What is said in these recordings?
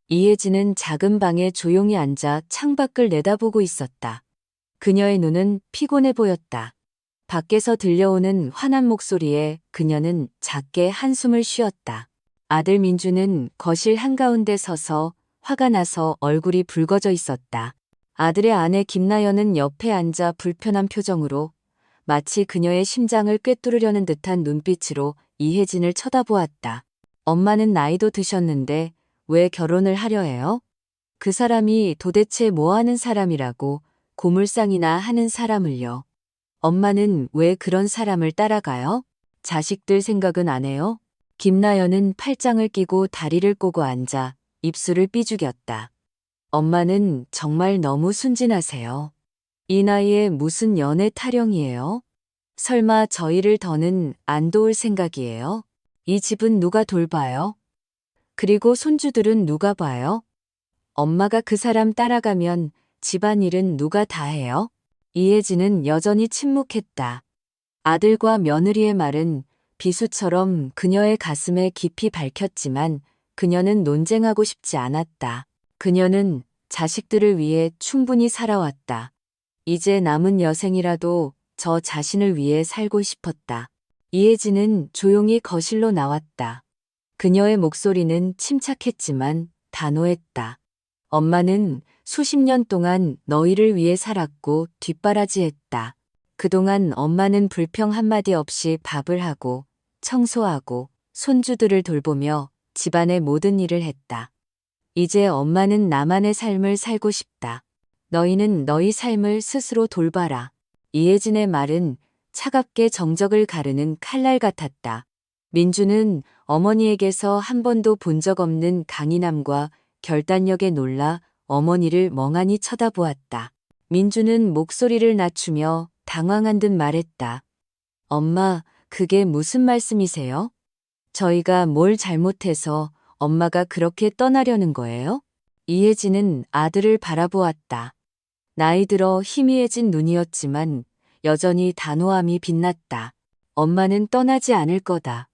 이혜진은 작은 방에 조용히 앉아 창밖을 내다보고 있었다. 그녀의 눈은 피곤해 보였다. 밖에서 들려오는 환한 목소리에 그녀는 작게 한숨을 쉬었다. 아들 민주는 거실 한가운데 서서 화가 나서 얼굴이 붉어져 있었다. 아들의 아내 김나연은 옆에 앉아 불편한 표정으로 마치 그녀의 심장을 꿰뚫으려는 듯한 눈빛으로 이혜진을 쳐다보았다. 엄마는 나이도 드셨는데 왜 결혼을 하려 해요? 그 사람이 도대체 뭐 하는 사람이라고 고물상이나 하는 사람을요. 엄마는 왜 그런 사람을 따라가요? 자식들 생각은 안 해요? 김나연은 팔짱을 끼고 다리를 꼬고 앉아 입술을 삐죽였다. 엄마는 정말 너무 순진하세요. 이 나이에 무슨 연애 타령이에요? 설마 저희를 더는 안 도울 생각이에요? 이 집은 누가 돌봐요? 그리고 손주들은 누가 봐요? 엄마가 그 사람 따라가면 집안일은 누가 다 해요? 이혜진은 여전히 침묵했다. 아들과 며느리의 말은 비수처럼 그녀의 가슴에 깊이 박혔지만 그녀는 논쟁하고 싶지 않았다. 그녀는 자식들을 위해 충분히 살아왔다. 이제 남은 여생이라도 저 자신을 위해 살고 싶었다. 이혜진은 조용히 거실로 나왔다. 그녀의 목소리는 침착했지만 단호했다. 엄마는 수십 년 동안 너희를 위해 살았고 뒷바라지했다. 그동안 엄마는 불평 한마디 없이 밥을 하고 청소하고 손주들을 돌보며 집안의 모든 일을 했다. 이제 엄마는 나만의 삶을 살고 싶다. 너희는 너희 삶을 스스로 돌봐라. 이혜진의 말은 차갑게 정적을 가르는 칼날 같았다. 민주는 어머니에게서 한 번도 본 적 없는 강인함과 결단력에 놀라 어머니를 멍하니 쳐다보았다. 민주는 목소리를 낮추며 당황한 듯 말했다. 엄마, 그게 무슨 말씀이세요? 저희가 뭘 잘못해서 엄마가 그렇게 떠나려는 거예요? 이혜진은 아들을 바라보았다. 나이 들어 희미해진 눈이었지만 여전히 단호함이 빛났다. 엄마는 떠나지 않을 거다.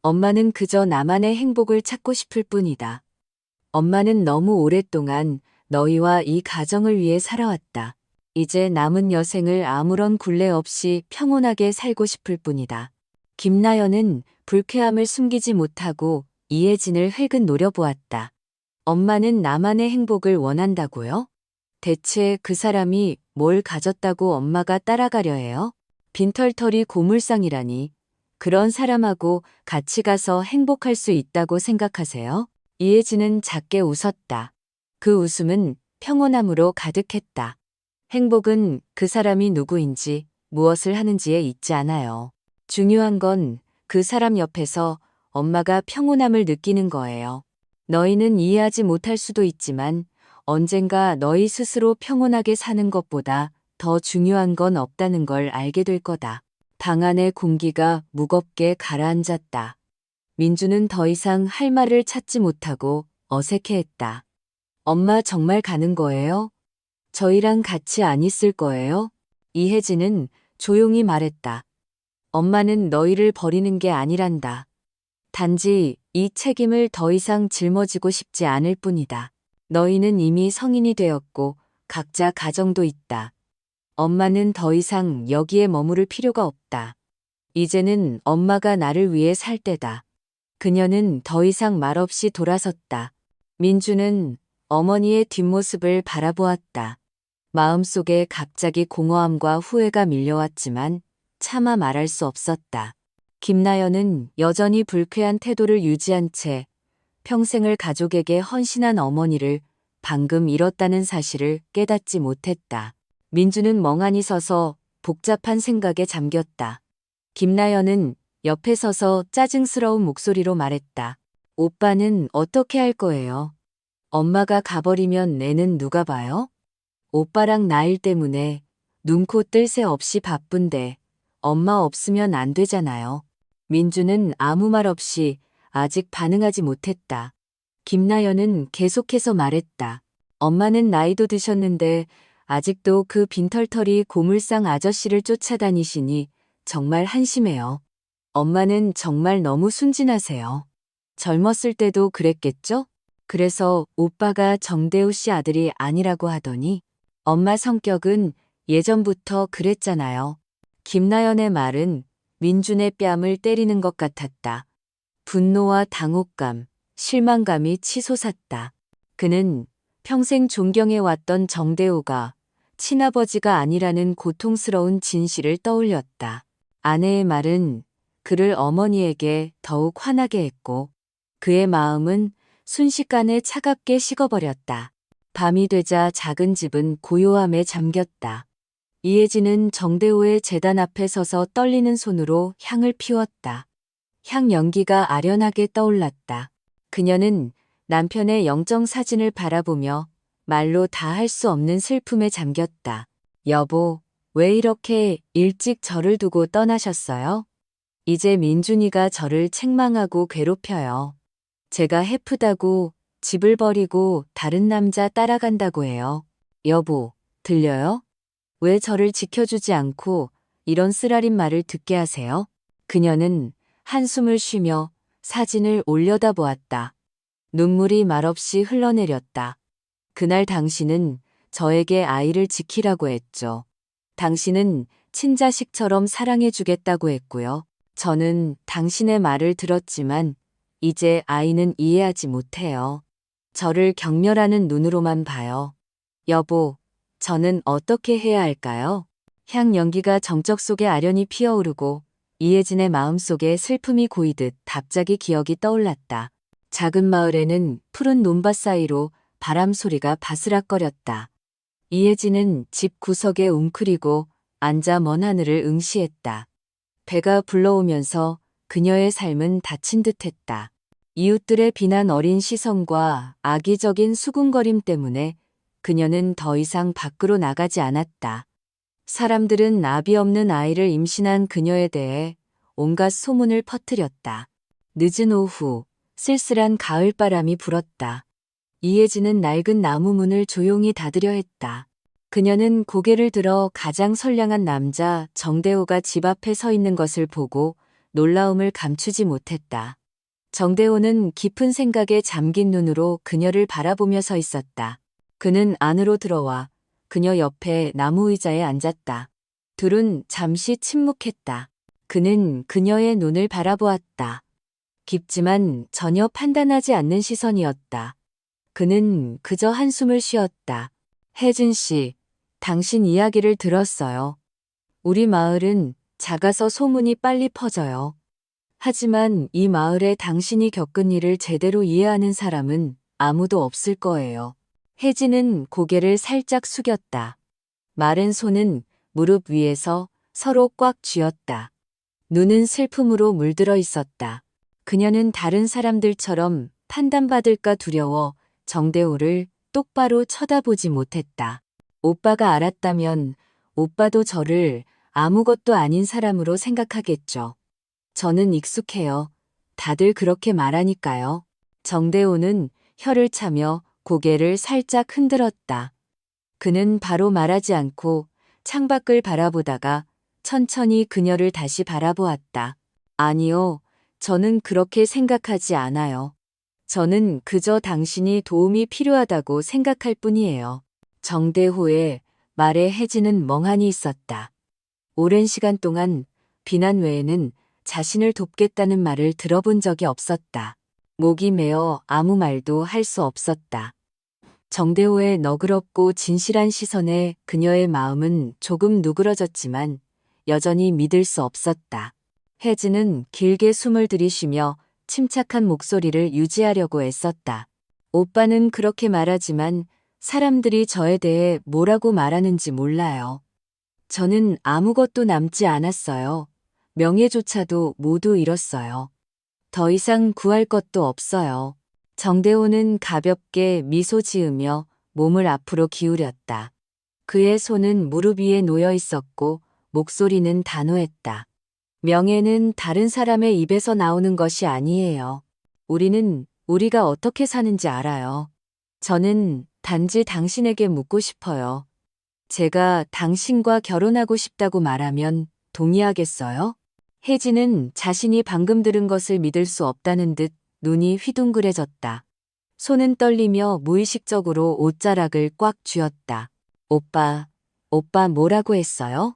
엄마는 그저 나만의 행복을 찾고 싶을 뿐이다. 엄마는 너무 오랫동안 너희와 이 가정을 위해 살아왔다. 이제 남은 여생을 아무런 굴레 없이 평온하게 살고 싶을 뿐이다. 김나연은 불쾌함을 숨기지 못하고 이혜진을 흘금 노려보았다. 엄마는 나만의 행복을 원한다고요? 대체 그 사람이 뭘 가졌다고 엄마가 따라가려 해요? 빈털터리 고물상이라니. 그런 사람하고 같이 가서 행복할 수 있다고 생각하세요? 이혜진은 작게 웃었다. 그 웃음은 평온함으로 가득했다. 행복은 그 사람이 누구인지 무엇을 하는지에 있지 않아요. 중요한 건 그 사람 옆에서 엄마가 평온함을 느끼는 거예요. 너희는 이해하지 못할 수도 있지만 언젠가 너희 스스로 평온하게 사는 것보다 더 중요한 건 없다는 걸 알게 될 거다. 방 안의 공기가 무겁게 가라앉았다. 민주는 더 이상 할 말을 찾지 못하고 어색해했다. 엄마 정말 가는 거예요? 저희랑 같이 안 있을 거예요? 이혜진은 조용히 말했다. 엄마는 너희를 버리는 게 아니란다. 단지 이 책임을 더 이상 짊어지고 싶지 않을 뿐이다. 너희는 이미 성인이 되었고 각자 가정도 있다. 엄마는 더 이상 여기에 머무를 필요가 없다. 이제는 엄마가 나를 위해 살 때다. 그녀는 더 이상 말없이 돌아섰다. 민주는 어머니의 뒷모습을 바라보았다. 마음속에 갑자기 공허함과 후회가 밀려왔지만 차마 말할 수 없었다. 김나연은 여전히 불쾌한 태도를 유지한 채 평생을 가족에게 헌신한 어머니를 방금 잃었다는 사실을 깨닫지 못했다. 민주는 멍하니 서서 복잡한 생각에 잠겼다. 김나연은 옆에 서서 짜증스러운 목소리로 말했다. 오빠는 어떻게 할 거예요? 엄마가 가버리면 애는 누가 봐요? 오빠랑 나일 때문에 눈코 뜰 새 없이 바쁜데 엄마 없으면 안 되잖아요. 민주는 아무 말 없이 아직 반응하지 못했다. 김나연은 계속해서 말했다. 엄마는 나이도 드셨는데 아직도 그 빈털터리 고물상 아저씨를 쫓아다니시니 정말 한심해요. 엄마는 정말 너무 순진하세요. 젊었을 때도 그랬겠죠? 그래서 오빠가 정대우 씨 아들이 아니라고 하더니 엄마 성격은 예전부터 그랬잖아요. 김나연의 말은 민준의 뺨을 때리는 것 같았다. 분노와 당혹감, 실망감이 치솟았다. 그는 평생 존경해왔던 정대우가 친아버지가 아니라는 고통스러운 진실을 떠올렸다. 아내의 말은 그를 어머니에게 더욱 화나게 했고 그의 마음은 순식간에 차갑게 식어버렸다. 밤이 되자 작은 집은 고요함에 잠겼다. 이혜진은 정대호의 제단 앞에 서서 떨리는 손으로 향을 피웠다. 향 연기가 아련하게 떠올랐다. 그녀는 남편의 영정 사진을 바라보며 말로 다 할 수 없는 슬픔에 잠겼다. 여보, 왜 이렇게 일찍 저를 두고 떠나셨어요? 이제 민준이가 저를 책망하고 괴롭혀요. 제가 해프다고 집을 버리고 다른 남자 따라간다고 해요. 여보, 들려요? 왜 저를 지켜주지 않고 이런 쓰라린 말을 듣게 하세요? 그녀는 한숨을 쉬며 사진을 올려다보았다. 눈물이 말없이 흘러내렸다. 그날 당신은 저에게 아이를 지키라고 했죠. 당신은 친자식처럼 사랑해주겠다고 했고요. 저는 당신의 말을 들었지만 이제 아이는 이해하지 못해요. 저를 경멸하는 눈으로만 봐요. 여보, 저는 어떻게 해야 할까요? 향 연기가 정적 속에 아련히 피어오르고 이혜진의 마음속에 슬픔이 고이듯 갑자기 기억이 떠올랐다. 작은 마을에는 푸른 논밭 사이로 바람 소리가 바스락거렸다. 이혜진은 집 구석에 웅크리고 앉아 먼 하늘을 응시했다. 배가 불러오면서 그녀의 삶은 닫힌 듯했다. 이웃들의 비난 어린 시선과 악의적인 수군거림 때문에 그녀는 더 이상 밖으로 나가지 않았다. 사람들은 나비 없는 아이를 임신한 그녀에 대해 온갖 소문을 퍼뜨렸다. 늦은 오후, 쓸쓸한 가을바람이 불었다. 이혜진은 낡은 나무 문을 조용히 닫으려 했다. 그녀는 고개를 들어 가장 선량한 남자 정대호가 집 앞에 서 있는 것을 보고 놀라움을 감추지 못했다. 정대호는 깊은 생각에 잠긴 눈으로 그녀를 바라보며 서 있었다. 그는 안으로 들어와 그녀 옆에 나무 의자에 앉았다. 둘은 잠시 침묵했다. 그는 그녀의 눈을 바라보았다. 깊지만 전혀 판단하지 않는 시선이었다. 그는 그저 한숨을 쉬었다. 혜진 씨, 당신 이야기를 들었어요. 우리 마을은 작아서 소문이 빨리 퍼져요. 하지만 이 마을에 당신이 겪은 일을 제대로 이해하는 사람은 아무도 없을 거예요. 혜진은 고개를 살짝 숙였다. 마른 손은 무릎 위에서 서로 꽉 쥐었다. 눈은 슬픔으로 물들어 있었다. 그녀는 다른 사람들처럼 판단받을까 두려워 정대호를 똑바로 쳐다보지 못했다. 오빠가 알았다면 오빠도 저를 아무것도 아닌 사람으로 생각하겠죠. 저는 익숙해요. 다들 그렇게 말하니까요. 정대호는 혀를 차며 고개를 살짝 흔들었다. 그는 바로 말하지 않고 창밖을 바라보다가 천천히 그녀를 다시 바라보았다. 아니요, 저는 그렇게 생각하지 않아요. 저는 그저 당신이 도움이 필요하다고 생각할 뿐이에요. 정대호의 말에 혜진은 멍하니 있었다. 오랜 시간 동안 비난 외에는 자신을 돕겠다는 말을 들어본 적이 없었다. 목이 메어 아무 말도 할 수 없었다. 정대호의 너그럽고 진실한 시선에 그녀의 마음은 조금 누그러졌지만 여전히 믿을 수 없었다. 혜진은 길게 숨을 들이쉬며 침착한 목소리를 유지하려고 애썼다. 오빠는 그렇게 말하지만 사람들이 저에 대해 뭐라고 말하는지 몰라요. 저는 아무것도 남지 않았어요. 명예조차도 모두 잃었어요. 더 이상 구할 것도 없어요. 정대호는 가볍게 미소 지으며 몸을 앞으로 기울였다. 그의 손은 무릎 위에 놓여 있었고 목소리는 단호했다. 명예는 다른 사람의 입에서 나오는 것이 아니에요. 우리는 우리가 어떻게 사는지 알아요. 저는 단지 당신에게 묻고 싶어요. 제가 당신과 결혼하고 싶다고 말하면 동의하겠어요? 혜진은 자신이 방금 들은 것을 믿을 수 없다는 듯 눈이 휘둥그레졌다. 손은 떨리며 무의식적으로 옷자락을 꽉 쥐었다. 오빠 뭐라고 했어요?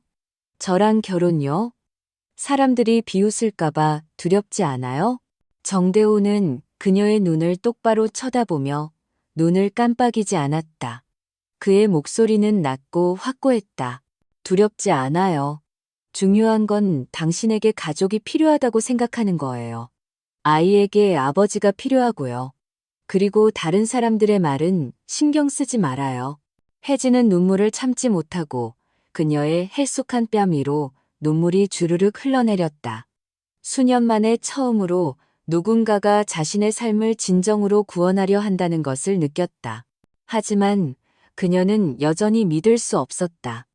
저랑 결혼요? 사람들이 비웃을까봐 두렵지 않아요? 정대호는 그녀의 눈을 똑바로 쳐다보며 눈을 깜빡이지 않았다. 그의 목소리는 낮고 확고했다. 두렵지 않아요. 중요한 건 당신에게 가족이 필요하다고 생각하는 거예요. 아이에게 아버지가 필요하고요. 그리고 다른 사람들의 말은 신경 쓰지 말아요. 혜진은 눈물을 참지 못하고 그녀의 헬쑥한 뺨 위로 눈물이 주르륵 흘러내렸다. 수년 만에 처음으로 누군가가 자신의 삶을 진정으로 구원하려 한다는 것을 느꼈다. 하지만 그녀는 여전히 믿을 수 없었다.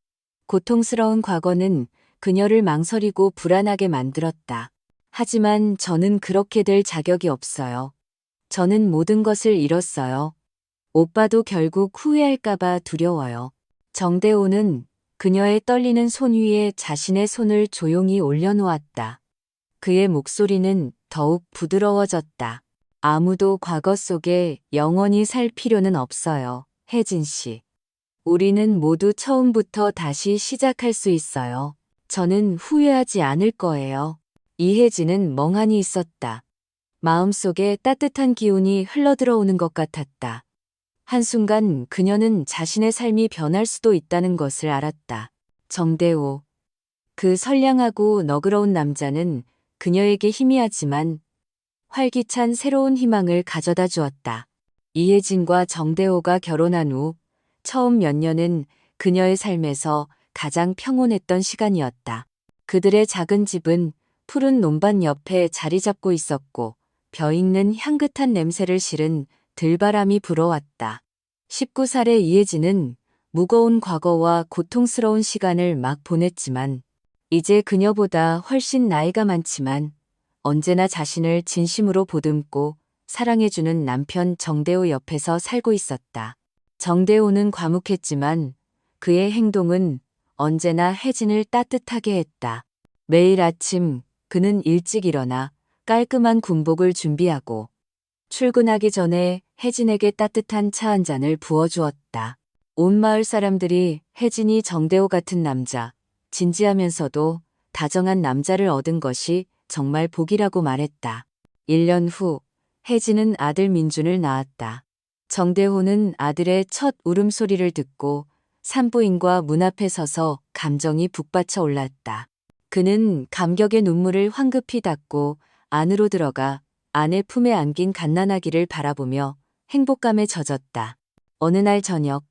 고통스러운 과거는 그녀를 망설이고 불안하게 만들었다. 하지만 저는 그렇게 될 자격이 없어요. 저는 모든 것을 잃었어요. 오빠도 결국 후회할까봐 두려워요. 정대호는 그녀의 떨리는 손 위에 자신의 손을 조용히 올려놓았다. 그의 목소리는 더욱 부드러워졌다. 아무도 과거 속에 영원히 살 필요는 없어요, 혜진 씨. 우리는 모두 처음부터 다시 시작할 수 있어요. 저는 후회하지 않을 거예요. 이혜진은 멍하니 있었다. 마음속에 따뜻한 기운이 흘러들어오는 것 같았다. 한순간 그녀는 자신의 삶이 변할 수도 있다는 것을 알았다. 정대호. 그 선량하고 너그러운 남자는 그녀에게 희미하지만 활기찬 새로운 희망을 가져다 주었다. 이혜진과 정대호가 결혼한 후 처음 몇 년은 그녀의 삶에서 가장 평온했던 시간이었다. 그들의 작은 집은 푸른 논밭 옆에 자리 잡고 있었고 벼익는 향긋한 냄새를 실은 들바람이 불어왔다. 19살의 이혜진은 무거운 과거와 고통스러운 시간을 막 보냈지만 이제 그녀보다 훨씬 나이가 많지만 언제나 자신을 진심으로 보듬고 사랑해주는 남편 정대호 옆에서 살고 있었다. 정대호는 과묵했지만 그의 행동은 언제나 혜진을 따뜻하게 했다. 매일 아침 그는 일찍 일어나 깔끔한 군복을 준비하고 출근하기 전에 혜진에게 따뜻한 차 한 잔을 부어주었다. 온 마을 사람들이 혜진이 정대호 같은 남자, 진지하면서도 다정한 남자를 얻은 것이 정말 복이라고 말했다. 1년 후 혜진은 아들 민준을 낳았다. 정대호는 아들의 첫 울음소리를 듣고 산부인과 문 앞에 서서 감정이 북받쳐 올랐다. 그는 감격의 눈물을 황급히 닦고 안으로 들어가 아내 품에 안긴 갓난아기를 바라보며 행복감에 젖었다. 어느 날 저녁,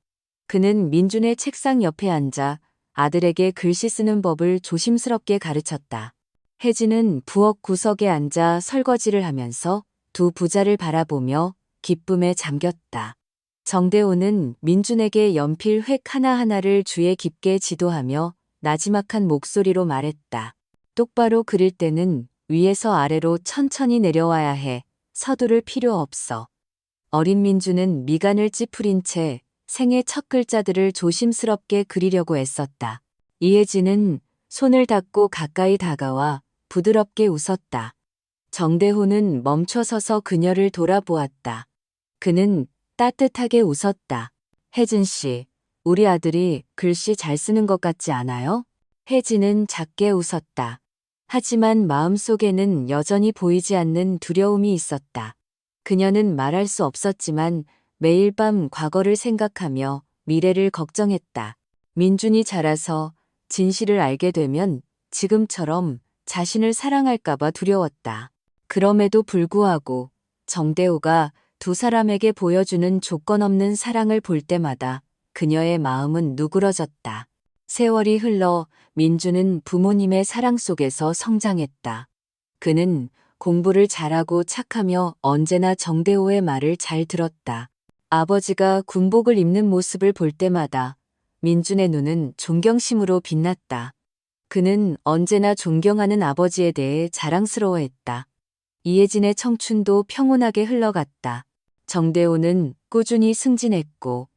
그는 민준의 책상 옆에 앉아 아들에게 글씨 쓰는 법을 조심스럽게 가르쳤다. 혜진은 부엌 구석에 앉아 설거지를 하면서 두 부자를 바라보며 기쁨에 잠겼다. 정대호는 민준에게 연필 획 하나하나를 주의 깊게 지도하며 나지막한 목소리로 말했다. 똑바로 그릴 때는 위에서 아래로 천천히 내려와야 해. 서두를 필요 없어. 어린 민준은 미간을 찌푸린 채 생애 첫 글자들을 조심스럽게 그리려고 애썼다. 이혜진은 손을 닫고 가까이 다가와 부드럽게 웃었다. 정대호는 멈춰서서 그녀를 돌아보았다. 그는 따뜻하게 웃었다. 혜진 씨, 우리 아들이 글씨 잘 쓰는 것 같지 않아요? 혜진은 작게 웃었다. 하지만 마음속에는 여전히 보이지 않는 두려움이 있었다. 그녀는 말할 수 없었지만 매일 밤 과거를 생각하며 미래를 걱정했다. 민준이 자라서 진실을 알게 되면 지금처럼 자신을 사랑할까봐 두려웠다. 그럼에도 불구하고 정대호가 두 사람에게 보여주는 조건 없는 사랑을 볼 때마다 그녀의 마음은 누그러졌다. 세월이 흘러 민준은 부모님의 사랑 속에서 성장했다. 그는 공부를 잘하고 착하며 언제나 정대호의 말을 잘 들었다. 아버지가 군복을 입는 모습을 볼 때마다 민준의 눈은 존경심으로 빛났다. 그는 언제나 존경하는 아버지에 대해 자랑스러워했다. 이혜진의 청춘도 평온하게 흘러갔다. 정대호는 꾸준히 승진했고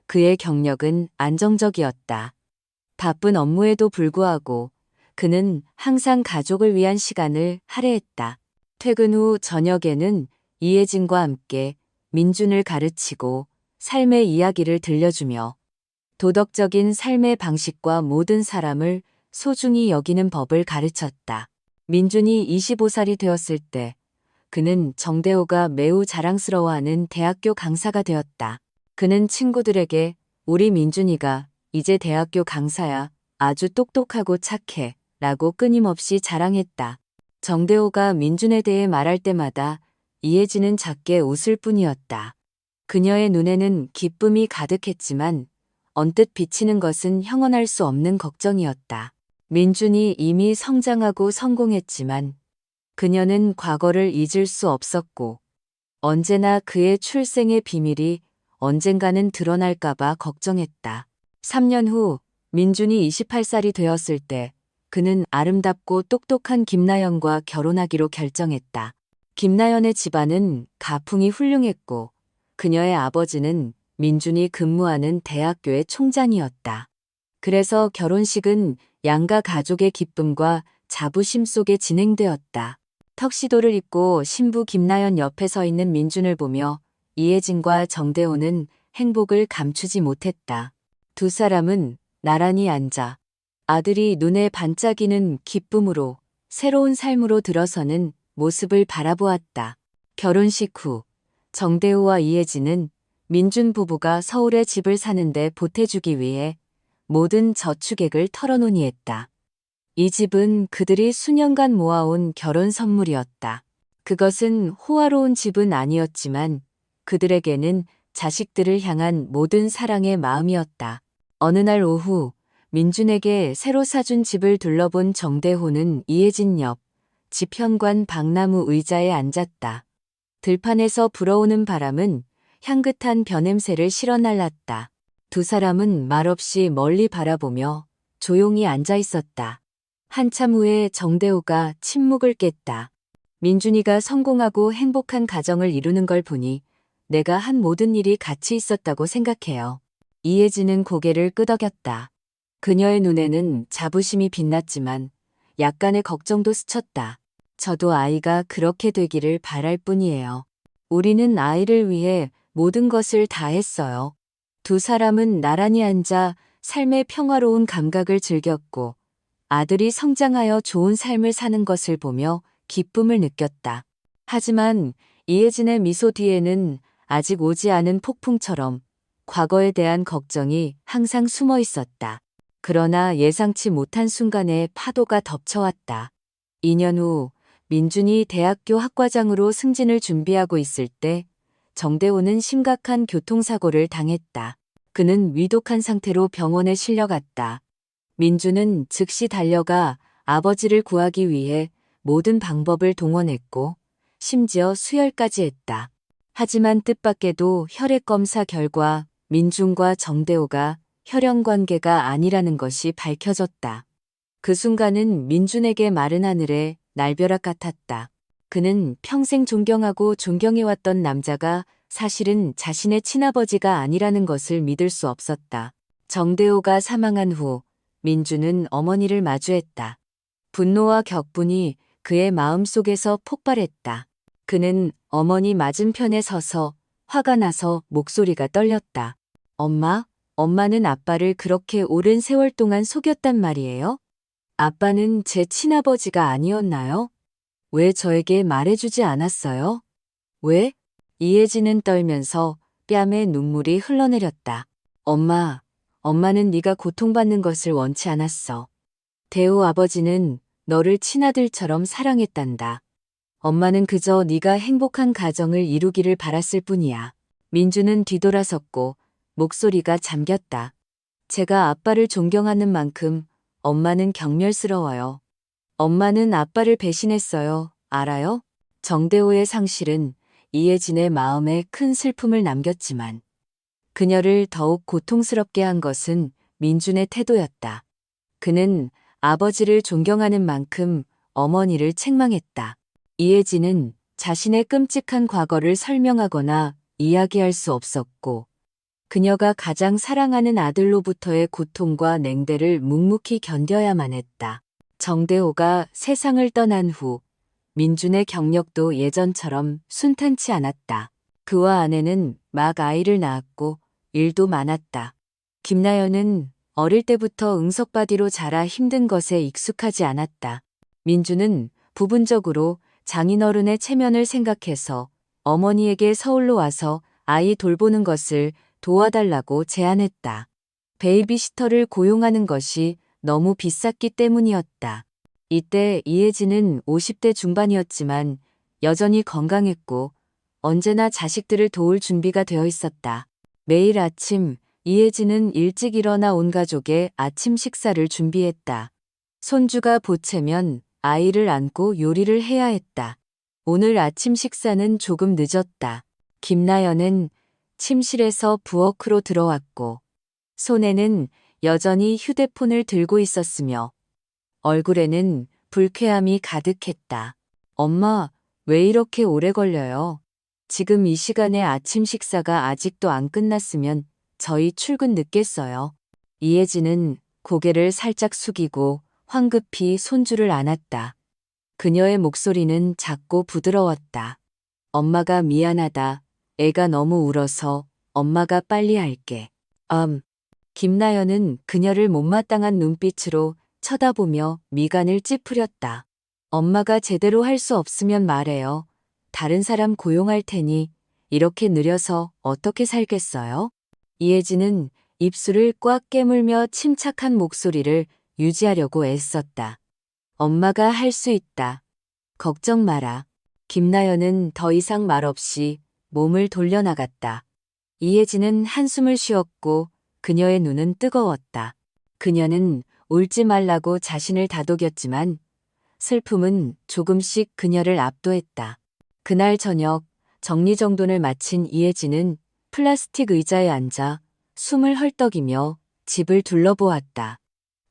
그의 경력은 안정적이었다. 바쁜 업무에도 불구하고 그는 항상 가족을 위한 시간을 할애했다. 퇴근 후 저녁에는 이혜진과 함께 민준을 가르치고 삶의 이야기를 들려주며 도덕적인 삶의 방식과 모든 사람을 소중히 여기는 법을 가르쳤다. 민준이 25살이 되었을 때 그는 정대호가 매우 자랑스러워하는 대학교 강사가 되었다. 그는 친구들에게 우리 민준이가 이제 대학교 강사야. 아주 똑똑하고 착해. 라고 끊임없이 자랑했다. 정대호가 민준에 대해 말할 때마다 이혜진은 작게 웃을 뿐이었다. 그녀의 눈에는 기쁨이 가득했지만 언뜻 비치는 것은 형언할 수 없는 걱정이었다. 민준이 이미 성장하고 성공했지만 그녀는 과거를 잊을 수 없었고 언제나 그의 출생의 비밀이 언젠가는 드러날까봐 걱정했다. 3년 후 민준이 28살이 되었을 때 그는 아름답고 똑똑한 김나연과 결혼하기로 결정했다. 김나연의 집안은 가풍이 훌륭했고 그녀의 아버지는 민준이 근무하는 대학교의 총장이었다. 그래서 결혼식은 양가 가족의 기쁨과 자부심 속에 진행되었다. 턱시도를 입고 신부 김나연 옆에 서 있는 민준을 보며 이혜진과 정대호는 행복을 감추지 못했다. 두 사람은 나란히 앉아 아들이 눈에 반짝이는 기쁨으로 새로운 삶으로 들어서는 모습을 바라보았다. 결혼식 후 정대호와 이혜진은 민준 부부가 서울에 집을 사는데 보태주기 위해 모든 저축액을 털어놓니했다. 이 집은 그들이 수년간 모아온 결혼 선물이었다. 그것은 호화로운 집은 아니었지만 그들에게는 자식들을 향한 모든 사랑의 마음이었다. 어느 날 오후 민준에게 새로 사준 집을 둘러본 정대호는 이혜진 옆 집 현관 박나무 의자에 앉았다. 들판에서 불어오는 바람은 향긋한 벼냄새를 실어 날랐다. 두 사람은 말없이 멀리 바라보며 조용히 앉아 있었다. 한참 후에 정대호가 침묵을 깼다. 민준이가 성공하고 행복한 가정을 이루는 걸 보니 내가 한 모든 일이 가치 있었다고 생각해요. 이혜진은 고개를 끄덕였다. 그녀의 눈에는 자부심이 빛났지만 약간의 걱정도 스쳤다. 저도 아이가 그렇게 되기를 바랄 뿐이에요. 우리는 아이를 위해 모든 것을 다 했어요. 두 사람은 나란히 앉아 삶의 평화로운 감각을 즐겼고 아들이 성장하여 좋은 삶을 사는 것을 보며 기쁨을 느꼈다. 하지만 이혜진의 미소 뒤에는 아직 오지 않은 폭풍처럼 과거에 대한 걱정이 항상 숨어 있었다. 그러나 예상치 못한 순간에 파도가 덮쳐왔다. 2년 후 민준이 대학교 학과장으로 승진을 준비하고 있을 때 정대호는 심각한 교통사고를 당했다. 그는 위독한 상태로 병원에 실려갔다. 민준은 즉시 달려가 아버지를 구하기 위해 모든 방법을 동원했고 심지어 수혈까지 했다. 하지만 뜻밖에도 혈액검사 결과 민준과 정대호가 혈연 관계가 아니라는 것이 밝혀졌다. 그 순간은 민준에게 마른 하늘에 날벼락 같았다. 그는 평생 존경하고 존경해왔던 남자가 사실은 자신의 친아버지가 아니라는 것을 믿을 수 없었다. 정대호가 사망한 후 민준은 어머니를 마주했다. 분노와 격분이 그의 마음속에서 폭발했다. 그는 어머니 맞은편에 서서 화가 나서 목소리가 떨렸다. 엄마는 아빠를 그렇게 오랜 세월 동안 속였단 말이에요? 아빠는 제 친아버지가 아니었나요? 왜 저에게 말해주지 않았어요? 왜? 이혜진은 떨면서 뺨에 눈물이 흘러내렸다. 엄마는 네가 고통받는 것을 원치 않았어. 대호 아버지는 너를 친아들처럼 사랑했단다. 엄마는 그저 네가 행복한 가정을 이루기를 바랐을 뿐이야. 민주는 뒤돌아섰고 목소리가 잠겼다. 제가 아빠를 존경하는 만큼 엄마는 경멸스러워요. 엄마는 아빠를 배신했어요. 알아요? 정대호의 상실은 이혜진의 마음에 큰 슬픔을 남겼지만 그녀를 더욱 고통스럽게 한 것은 민준의 태도였다. 그는 아버지를 존경하는 만큼 어머니를 책망했다. 이혜진은 자신의 끔찍한 과거를 설명하거나 이야기할 수 없었고 그녀가 가장 사랑하는 아들로부터의 고통과 냉대를 묵묵히 견뎌야만 했다. 정대호가 세상을 떠난 후 민준의 경력도 예전처럼 순탄치 않았다. 그와 아내는 막 아이를 낳았고 일도 많았다. 김나연은 어릴 때부터 응석바디로 자라 힘든 것에 익숙하지 않았다. 민주는 부분적으로 장인어른의 체면을 생각해서 어머니에게 서울로 와서 아이 돌보는 것을 도와달라고 제안했다. 베이비시터를 고용하는 것이 너무 비쌌기 때문이었다. 이때 이혜진은 50대 중반이었지만 여전히 건강했고 언제나 자식들을 도울 준비가 되어 있었다. 매일 아침 이혜진은 일찍 일어나 온 가족의 아침 식사를 준비했다. 손주가 보채면 아이를 안고 요리를 해야 했다. 오늘 아침 식사는 조금 늦었다. 김나연은 침실에서 부엌으로 들어왔고 손에는 여전히 휴대폰을 들고 있었으며 얼굴에는 불쾌함이 가득했다. 엄마, 왜 이렇게 오래 걸려요? 지금 이 시간에 아침 식사가 아직도 안 끝났으면 저희 출근 늦겠어요. 이혜진은 고개를 살짝 숙이고 황급히 손주를 안았다. 그녀의 목소리는 작고 부드러웠다. 엄마가 미안하다. 애가 너무 울어서 엄마가 빨리 할게. 김나연은 그녀를 못마땅한 눈빛으로 쳐다보며 미간을 찌푸렸다. 엄마가 제대로 할 수 없으면 말해요. 다른 사람 고용할 테니 이렇게 느려서 어떻게 살겠어요? 이혜진은 입술을 꽉 깨물며 침착한 목소리를 유지하려고 애썼다. 엄마가 할 수 있다. 걱정 마라. 김나연은 더 이상 말없이 몸을 돌려나갔다. 이혜진은 한숨을 쉬었고 그녀의 눈은 뜨거웠다. 그녀는 울지 말라고 자신을 다독였지만 슬픔은 조금씩 그녀를 압도했다. 그날 저녁 정리정돈을 마친 이혜진은 플라스틱 의자에 앉아 숨을 헐떡이며 집을 둘러보았다.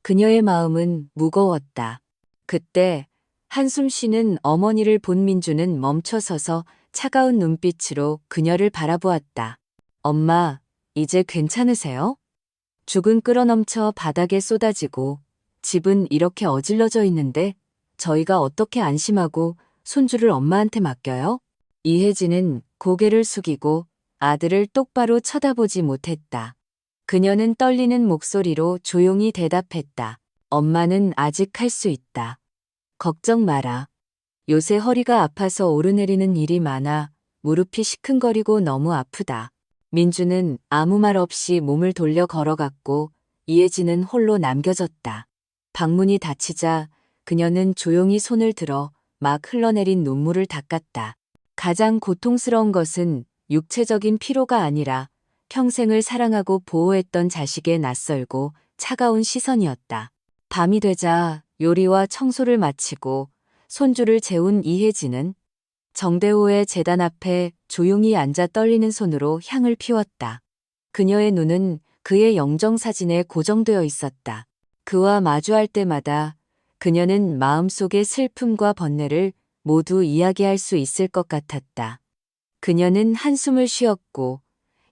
그녀의 마음은 무거웠다. 그때 한숨 쉬는 어머니를 본 민주는 멈춰서서 차가운 눈빛으로 그녀를 바라보았다. 엄마, 이제 괜찮으세요? 죽은 끓어넘쳐 바닥에 쏟아지고 집은 이렇게 어질러져 있는데 저희가 어떻게 안심하고 손주를 엄마한테 맡겨요? 이혜진은 고개를 숙이고 아들을 똑바로 쳐다보지 못했다. 그녀는 떨리는 목소리로 조용히 대답했다. 엄마는 아직 할 수 있다. 걱정 마라. 요새 허리가 아파서 오르내리는 일이 많아 무릎이 시큰거리고 너무 아프다. 민주는 아무 말 없이 몸을 돌려 걸어갔고 이혜진은 홀로 남겨졌다. 방문이 닫히자 그녀는 조용히 손을 들어 막 흘러내린 눈물을 닦았다. 가장 고통스러운 것은 육체적인 피로가 아니라 평생을 사랑하고 보호했던 자식의 낯설고 차가운 시선이었다. 밤이 되자 요리와 청소를 마치고 손주를 재운 이혜진은 정대호의 제단 앞에 조용히 앉아 떨리는 손으로 향을 피웠다. 그녀의 눈은 그의 영정사진에 고정되어 있었다. 그와 마주할 때마다 그녀는 마음속의 슬픔과 번뇌를 모두 이야기할 수 있을 것 같았다. 그녀는 한숨을 쉬었고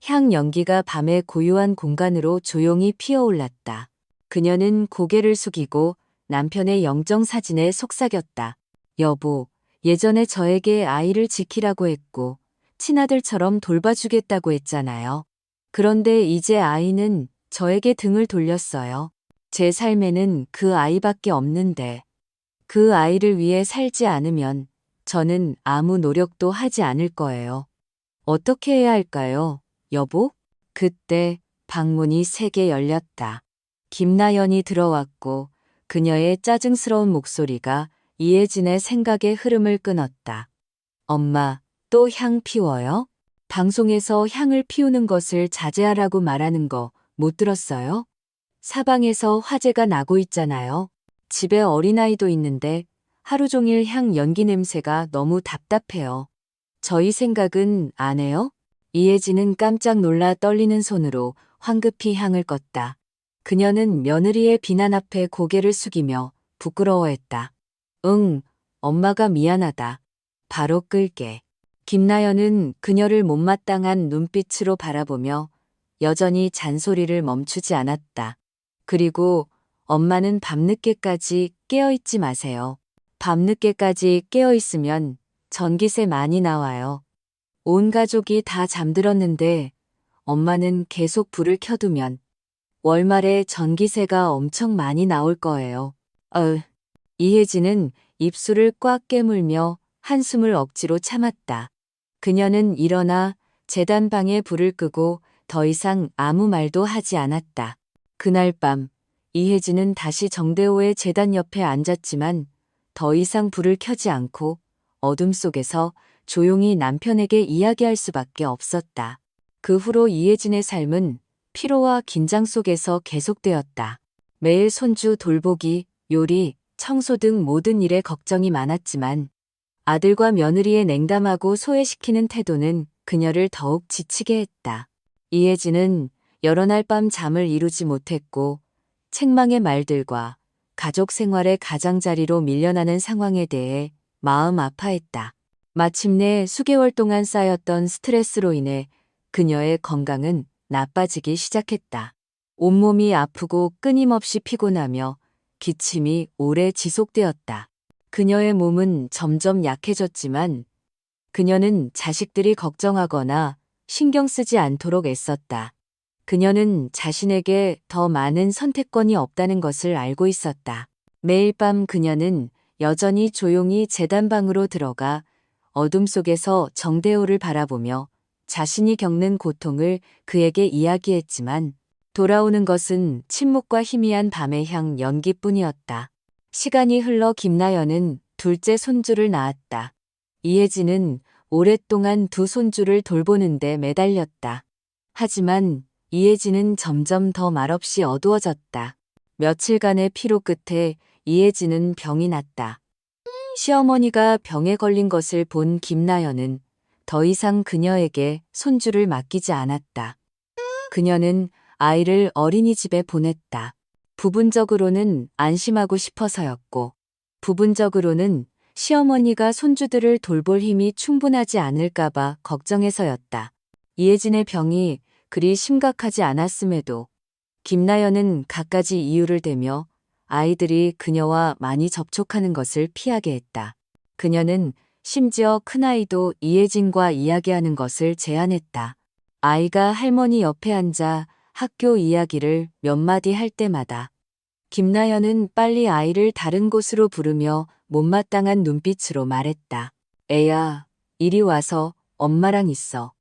향 연기가 밤의 고요한 공간으로 조용히 피어올랐다. 그녀는 고개를 숙이고 남편의 영정사진에 속삭였다. 여보, 예전에 저에게 아이를 지키라고 했고 친아들처럼 돌봐주겠다고 했잖아요. 그런데 이제 아이는 저에게 등을 돌렸어요. 제 삶에는 그 아이밖에 없는데 그 아이를 위해 살지 않으면 저는 아무 노력도 하지 않을 거예요. 어떻게 해야 할까요, 여보? 그때 방문이 세게 열렸다. 김나연이 들어왔고 그녀의 짜증스러운 목소리가 이혜진의 생각의 흐름을 끊었다. 엄마, 또 향 피워요? 방송에서 향을 피우는 것을 자제하라고 말하는 거 못 들었어요? 사방에서 화재가 나고 있잖아요. 집에 어린아이도 있는데 하루 종일 향 연기 냄새가 너무 답답해요. 저희 생각은 안 해요? 이혜진은 깜짝 놀라 떨리는 손으로 황급히 향을 껐다. 그녀는 며느리의 비난 앞에 고개를 숙이며 부끄러워했다. 응, 엄마가 미안하다. 바로 끌게. 김나연은 그녀를 못마땅한 눈빛으로 바라보며 여전히 잔소리를 멈추지 않았다. 그리고 엄마는 밤늦게까지 깨어있지 마세요. 밤늦게까지 깨어있으면 전기세 많이 나와요. 온 가족이 다 잠들었는데 엄마는 계속 불을 켜두면 월말에 전기세가 엄청 많이 나올 거예요. 이혜진은 입술을 꽉 깨물며 한숨을 억지로 참았다. 그녀는 일어나 제단방에 불을 끄고 더 이상 아무 말도 하지 않았다. 그날 밤 이혜진은 다시 정대호의 제단 옆에 앉았지만 더 이상 불을 켜지 않고 어둠 속에서 조용히 남편에게 이야기할 수밖에 없었다. 그 후로 이혜진의 삶은 피로와 긴장 속에서 계속되었다. 매일 손주 돌보기, 요리, 청소 등 모든 일에 걱정이 많았지만 아들과 며느리의 냉담하고 소외시키는 태도는 그녀를 더욱 지치게 했다. 이혜진은 여러 날 밤 잠을 이루지 못했고 책망의 말들과 가족 생활의 가장자리로 밀려나는 상황에 대해 마음 아파했다. 마침내 수개월 동안 쌓였던 스트레스로 인해 그녀의 건강은 나빠지기 시작했다. 온몸이 아프고 끊임없이 피곤하며 기침이 오래 지속되었다. 그녀의 몸은 점점 약해졌지만 그녀는 자식들이 걱정하거나 신경 쓰지 않도록 애썼다. 그녀는 자신에게 더 많은 선택권이 없다는 것을 알고 있었다. 매일 밤 그녀는 여전히 조용히 제단방으로 들어가 어둠 속에서 정대호를 바라보며 자신이 겪는 고통을 그에게 이야기했지만 돌아오는 것은 침묵과 희미한 밤의 향 연기뿐이었다. 시간이 흘러 김나연은 둘째 손주를 낳았다. 이혜진은 오랫동안 두 손주를 돌보는데 매달렸다. 하지만 이혜진은 점점 더 말없이 어두워졌다. 며칠간의 피로 끝에 이혜진은 병이 났다. 시어머니가 병에 걸린 것을 본 김나연은 더 이상 그녀에게 손주를 맡기지 않았다. 그녀는 아이를 어린이집에 보냈다. 부분적으로는 안심하고 싶어서였고, 부분적으로는 시어머니가 손주들을 돌볼 힘이 충분하지 않을까봐 걱정해서였다. 이혜진의 병이 그리 심각하지 않았음에도 김나연은 갖가지 이유를 대며 아이들이 그녀와 많이 접촉하는 것을 피하게 했다. 그녀는 심지어 큰아이도 이혜진과 이야기하는 것을 제안했다. 아이가 할머니 옆에 앉아 학교 이야기를 몇 마디 할 때마다 김나연은 빨리 아이를 다른 곳으로 부르며 못마땅한 눈빛으로 말했다. 애야, 이리 와서 엄마랑 있어.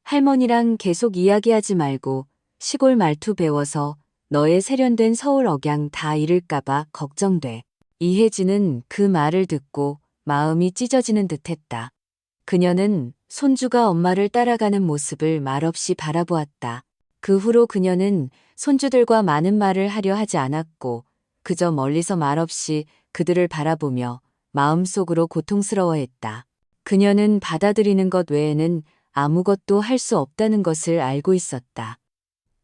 할머니랑 계속 이야기하지 말고 시골 말투 배워서 너의 세련된 서울 억양 다 잃을까봐 걱정돼. 이혜진은 그 말을 듣고 마음이 찢어지는 듯했다. 그녀는 손주가 엄마를 따라가는 모습을 말없이 바라보았다. 그 후로 그녀는 손주들과 많은 말을 하려 하지 않았고 그저 멀리서 말없이 그들을 바라보며 마음속으로 고통스러워했다. 그녀는 받아들이는 것 외에는 아무것도 할 수 없다는 것을 알고 있었다.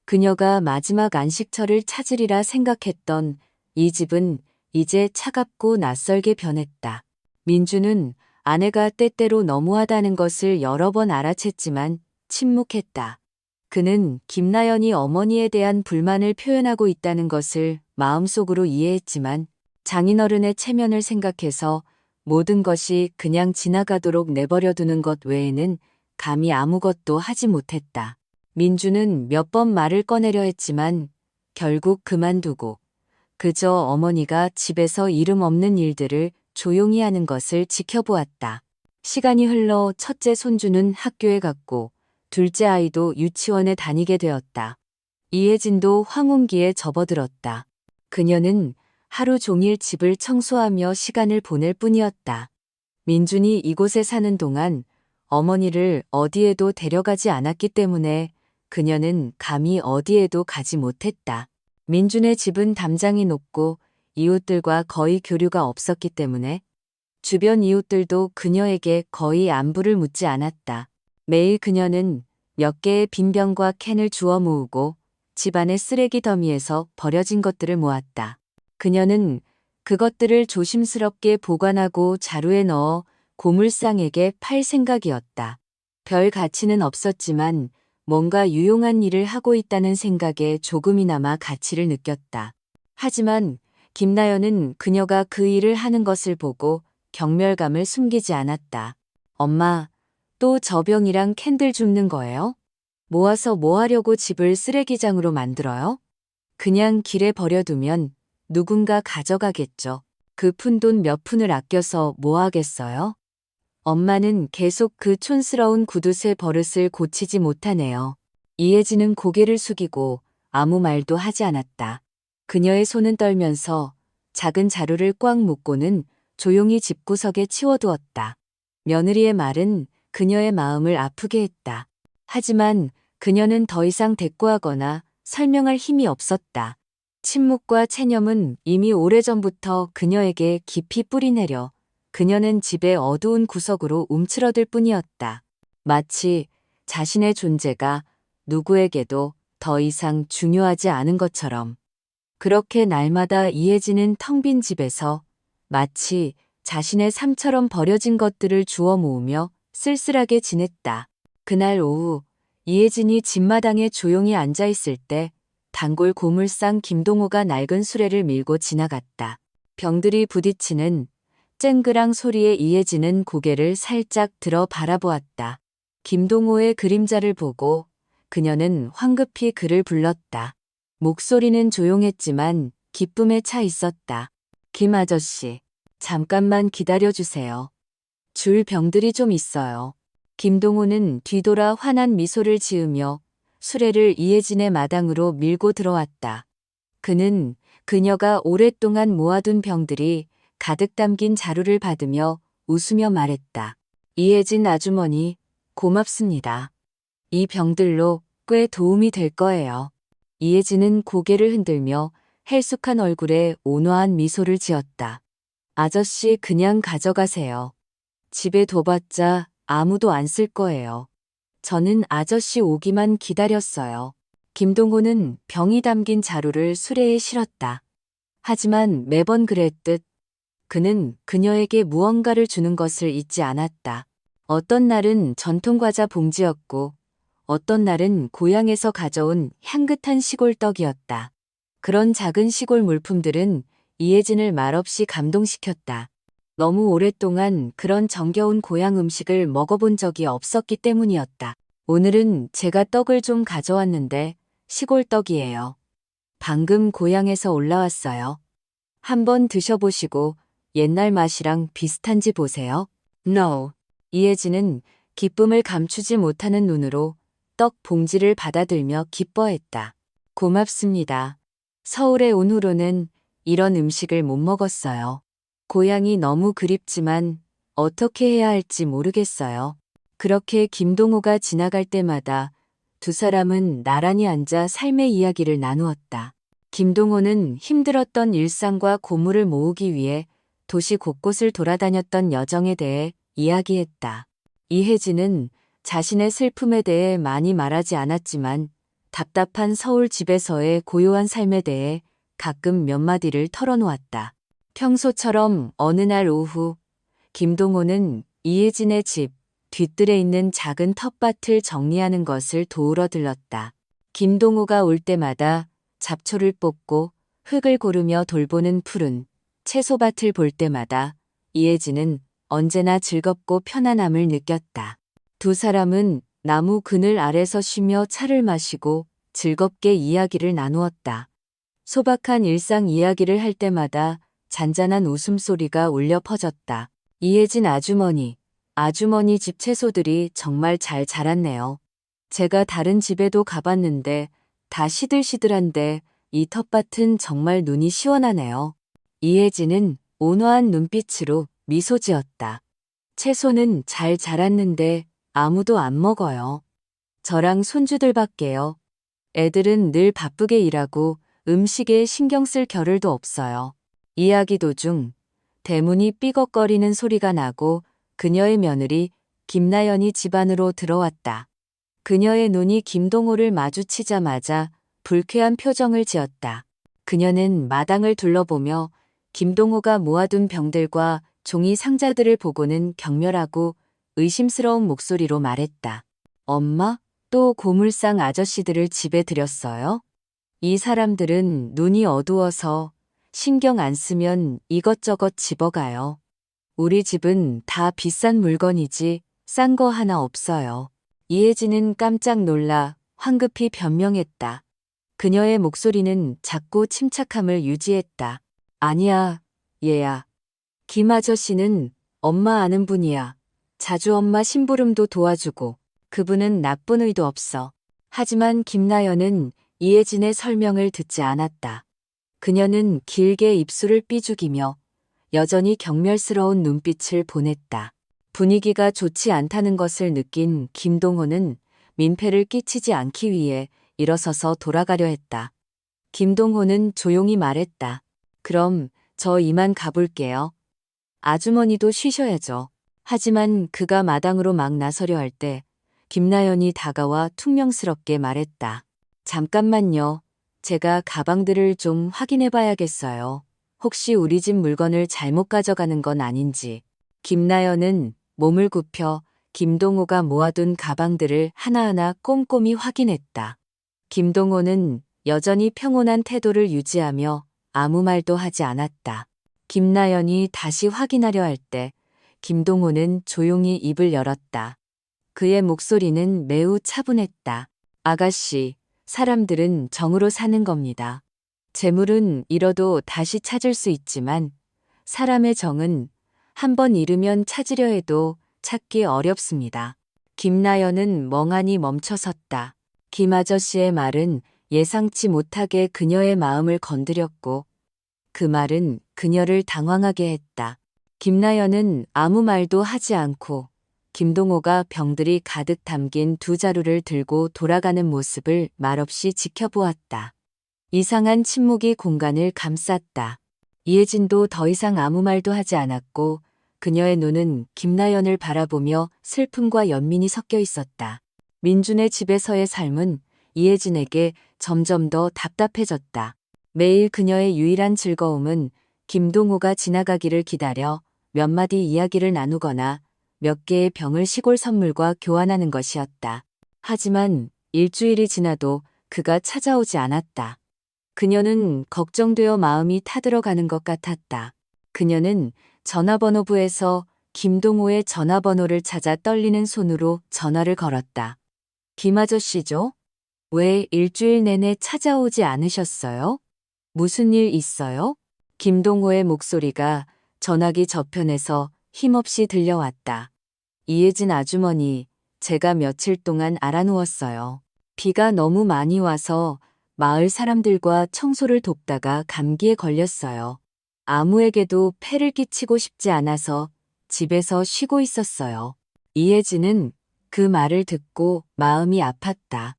그녀가 마지막 안식처를 찾으리라 생각했던 이 집은 이제 차갑고 낯설게 변했다. 민주는 아내가 때때로 너무하다는 것을 여러 번 알아챘지만 침묵했다. 그는 김나연이 어머니에 대한 불만을 표현하고 있다는 것을 마음속으로 이해했지만 장인어른의 체면을 생각해서 모든 것이 그냥 지나가도록 내버려두는 것 외에는 감히 아무것도 하지 못했다. 민주는 몇 번 말을 꺼내려 했지만 결국 그만두고 그저 어머니가 집에서 이름 없는 일들을 조용히 하는 것을 지켜보았다. 시간이 흘러 첫째 손주는 학교에 갔고 둘째 아이도 유치원에 다니게 되었다. 이혜진도 황혼기에 접어들었다. 그녀는 하루 종일 집을 청소하며 시간을 보낼 뿐이었다. 민준이 이곳에 사는 동안 어머니를 어디에도 데려가지 않았기 때문에 그녀는 감히 어디에도 가지 못했다. 민준의 집은 담장이 높고 이웃들과 거의 교류가 없었기 때문에 주변 이웃들도 그녀에게 거의 안부를 묻지 않았다. 매일 그녀는 몇 개의 빈 병과 캔을 주워 모으고 집안의 쓰레기 더미에서 버려진 것들을 모았다. 그녀는 그것들을 조심스럽게 보관하고 자루에 넣어 고물상에게 팔 생각이었다. 별 가치는 없었지만 뭔가 유용한 일을 하고 있다는 생각에 조금이나마 가치를 느꼈다. 하지만 김나연은 그녀가 그 일을 하는 것을 보고 경멸감을 숨기지 않았다. 엄마, 또 저 병이랑 캔들 줍는 거예요? 모아서 뭐 하려고 집을 쓰레기장으로 만들어요? 그냥 길에 버려두면 누군가 가져가겠죠. 그 푼돈 몇 푼을 아껴서 뭐 하겠어요? 엄마는 계속 그 촌스러운 구두쇠 버릇을 고치지 못하네요. 이혜진은 고개를 숙이고 아무 말도 하지 않았다. 그녀의 손은 떨면서 작은 자루를 꽉 묶고는 조용히 집구석에 치워두었다. 며느리의 말은 그녀의 마음을 아프게 했다. 하지만 그녀는 더 이상 대꾸하거나 설명할 힘이 없었다. 침묵과 체념은 이미 오래전부터 그녀에게 깊이 뿌리내려 그녀는 집의 어두운 구석으로 움츠러들 뿐이었다. 마치 자신의 존재가 누구에게도 더 이상 중요하지 않은 것처럼. 그렇게 날마다 이혜진은 텅 빈 집에서 마치 자신의 삶처럼 버려진 것들을 주워 모으며 쓸쓸하게 지냈다. 그날 오후 이혜진이 집마당에 조용히 앉아 있을 때 단골 고물상 김동호가 낡은 수레를 밀고 지나갔다. 병들이 부딪히는 쨍그랑 소리에 이혜진은 고개를 살짝 들어 바라보았다. 김동호의 그림자를 보고 그녀는 황급히 그를 불렀다. 목소리는 조용했지만 기쁨에 차 있었다. 김 아저씨, 잠깐만 기다려주세요. 줄 병들이 좀 있어요. 김동호는 뒤돌아 환한 미소를 지으며 수레를 이혜진의 마당으로 밀고 들어왔다. 그는 그녀가 오랫동안 모아둔 병들이 가득 담긴 자루를 받으며 웃으며 말했다. 이혜진 아주머니, 고맙습니다. 이 병들로 꽤 도움이 될 거예요. 이혜진은 고개를 흔들며 헬쑥한 얼굴에 온화한 미소를 지었다. 아저씨 그냥 가져가세요. 집에 둬봤자 아무도 안 쓸 거예요. 저는 아저씨 오기만 기다렸어요. 김동호는 병이 담긴 자루를 수레에 실었다. 하지만 매번 그랬듯 그는 그녀에게 무언가를 주는 것을 잊지 않았다. 어떤 날은 전통과자 봉지였고 어떤 날은 고향에서 가져온 향긋한 시골떡이었다. 그런 작은 시골 물품들은 이혜진을 말없이 감동시켰다. 너무 오랫동안 그런 정겨운 고향 음식을 먹어본 적이 없었기 때문이었다. 오늘은 제가 떡을 좀 가져왔는데 시골떡이에요. 방금 고향에서 올라왔어요. 한번 드셔보시고 옛날 맛이랑 비슷한지 보세요. No. 이혜진은 기쁨을 감추지 못하는 눈으로 떡 봉지를 받아들며 기뻐했다. 고맙습니다. 서울에 온 후로는 이런 음식을 못 먹었어요. 고향이 너무 그립지만 어떻게 해야 할지 모르겠어요. 그렇게 김동호가 지나갈 때마다 두 사람은 나란히 앉아 삶의 이야기를 나누었다. 김동호는 힘들었던 일상과 고물을 모으기 위해 도시 곳곳을 돌아다녔던 여정에 대해 이야기했다. 이혜진은 자신의 슬픔에 대해 많이 말하지 않았지만 답답한 서울 집에서의 고요한 삶에 대해 가끔 몇 마디를 털어놓았다. 평소처럼 어느 날 오후 김동호는 이혜진의 집 뒤뜰에 있는 작은 텃밭을 정리하는 것을 도우러 들렀다. 김동호가 올 때마다 잡초를 뽑고 흙을 고르며 돌보는 푸른 채소밭을 볼 때마다 이혜진은 언제나 즐겁고 편안함을 느꼈다. 두 사람은 나무 그늘 아래서 쉬며 차를 마시고 즐겁게 이야기를 나누었다. 소박한 일상 이야기를 할 때마다 잔잔한 웃음소리가 울려 퍼졌다. 이혜진 아주머니, 아주머니 집 채소들이 정말 잘 자랐네요. 제가 다른 집에도 가봤는데 다 시들시들한데 이 텃밭은 정말 눈이 시원하네요. 이혜진은 온화한 눈빛으로 미소 지었다. 채소는 잘 자랐는데 아무도 안 먹어요. 저랑 손주들밖에요. 애들은 늘 바쁘게 일하고 음식에 신경 쓸 겨를도 없어요. 이야기 도중 대문이 삐걱거리는 소리가 나고 그녀의 며느리 김나연이 집 안으로 들어왔다. 그녀의 눈이 김동호를 마주치자마자 불쾌한 표정을 지었다. 그녀는 마당을 둘러보며 김동호가 모아둔 병들과 종이 상자들을 보고는 경멸하고 의심스러운 목소리로 말했다. 엄마, 또 고물상 아저씨들을 집에 들였어요? 이 사람들은 눈이 어두워서 신경 안 쓰면 이것저것 집어가요. 우리 집은 다 비싼 물건이지 싼 거 하나 없어요. 이혜진은 깜짝 놀라 황급히 변명했다. 그녀의 목소리는 작고 침착함을 유지했다. 아니야, 얘야. 김 아저씨는 엄마 아는 분이야. 자주 엄마 심부름도 도와주고. 그분은 나쁜 의도 없어. 하지만 김나연은 이혜진의 설명을 듣지 않았다. 그녀는 길게 입술을 삐죽이며 여전히 경멸스러운 눈빛을 보냈다. 분위기가 좋지 않다는 것을 느낀 김동호는 민폐를 끼치지 않기 위해 일어서서 돌아가려 했다. 김동호는 조용히 말했다. 그럼 저 이만 가볼게요. 아주머니도 쉬셔야죠. 하지만 그가 마당으로 막 나서려 할 때 김나연이 다가와 퉁명스럽게 말했다. 잠깐만요. 제가 가방들을 좀 확인해 봐야겠어요. 혹시 우리 집 물건을 잘못 가져가는 건 아닌지. 김나연은 몸을 굽혀 김동호가 모아둔 가방들을 하나하나 꼼꼼히 확인했다. 김동호는 여전히 평온한 태도를 유지하며 아무 말도 하지 않았다. 김나연이 다시 확인하려 할 때 김동호는 조용히 입을 열었다. 그의 목소리는 매우 차분했다. 아가씨, 사람들은 정으로 사는 겁니다. 재물은 잃어도 다시 찾을 수 있지만 사람의 정은 한 번 잃으면 찾으려 해도 찾기 어렵습니다. 김나연은 멍하니 멈춰섰다. 김 아저씨의 말은 예상치 못하게 그녀의 마음을 건드렸고 그 말은 그녀를 당황하게 했다. 김나연은 아무 말도 하지 않고 김동호가 병들이 가득 담긴 두 자루를 들고 돌아가는 모습을 말없이 지켜보았다. 이상한 침묵이 공간을 감쌌다. 이혜진도 더 이상 아무 말도 하지 않았고 그녀의 눈은 김나연을 바라보며 슬픔과 연민이 섞여 있었다. 민준의 집에서의 삶은 이혜진에게 점점 더 답답해졌다. 매일 그녀의 유일한 즐거움은 김동호가 지나가기를 기다려 몇 마디 이야기를 나누거나 몇 개의 병을 시골 선물과 교환하는 것이었다. 하지만 일주일이 지나도 그가 찾아오지 않았다. 그녀는 걱정되어 마음이 타들어가는 것 같았다. 그녀는 전화번호부에서 김동호의 전화번호를 찾아 떨리는 손으로 전화를 걸었다. 김 아저씨죠? 왜 일주일 내내 찾아오지 않으셨어요? 무슨 일 있어요? 김동호의 목소리가 전화기 저편에서 힘없이 들려왔다. 이혜진 아주머니, 제가 며칠 동안 알아누웠어요. 비가 너무 많이 와서 마을 사람들과 청소를 돕다가 감기에 걸렸어요. 아무에게도 폐를 끼치고 싶지 않아서 집에서 쉬고 있었어요. 이혜진은 그 말을 듣고 마음이 아팠다.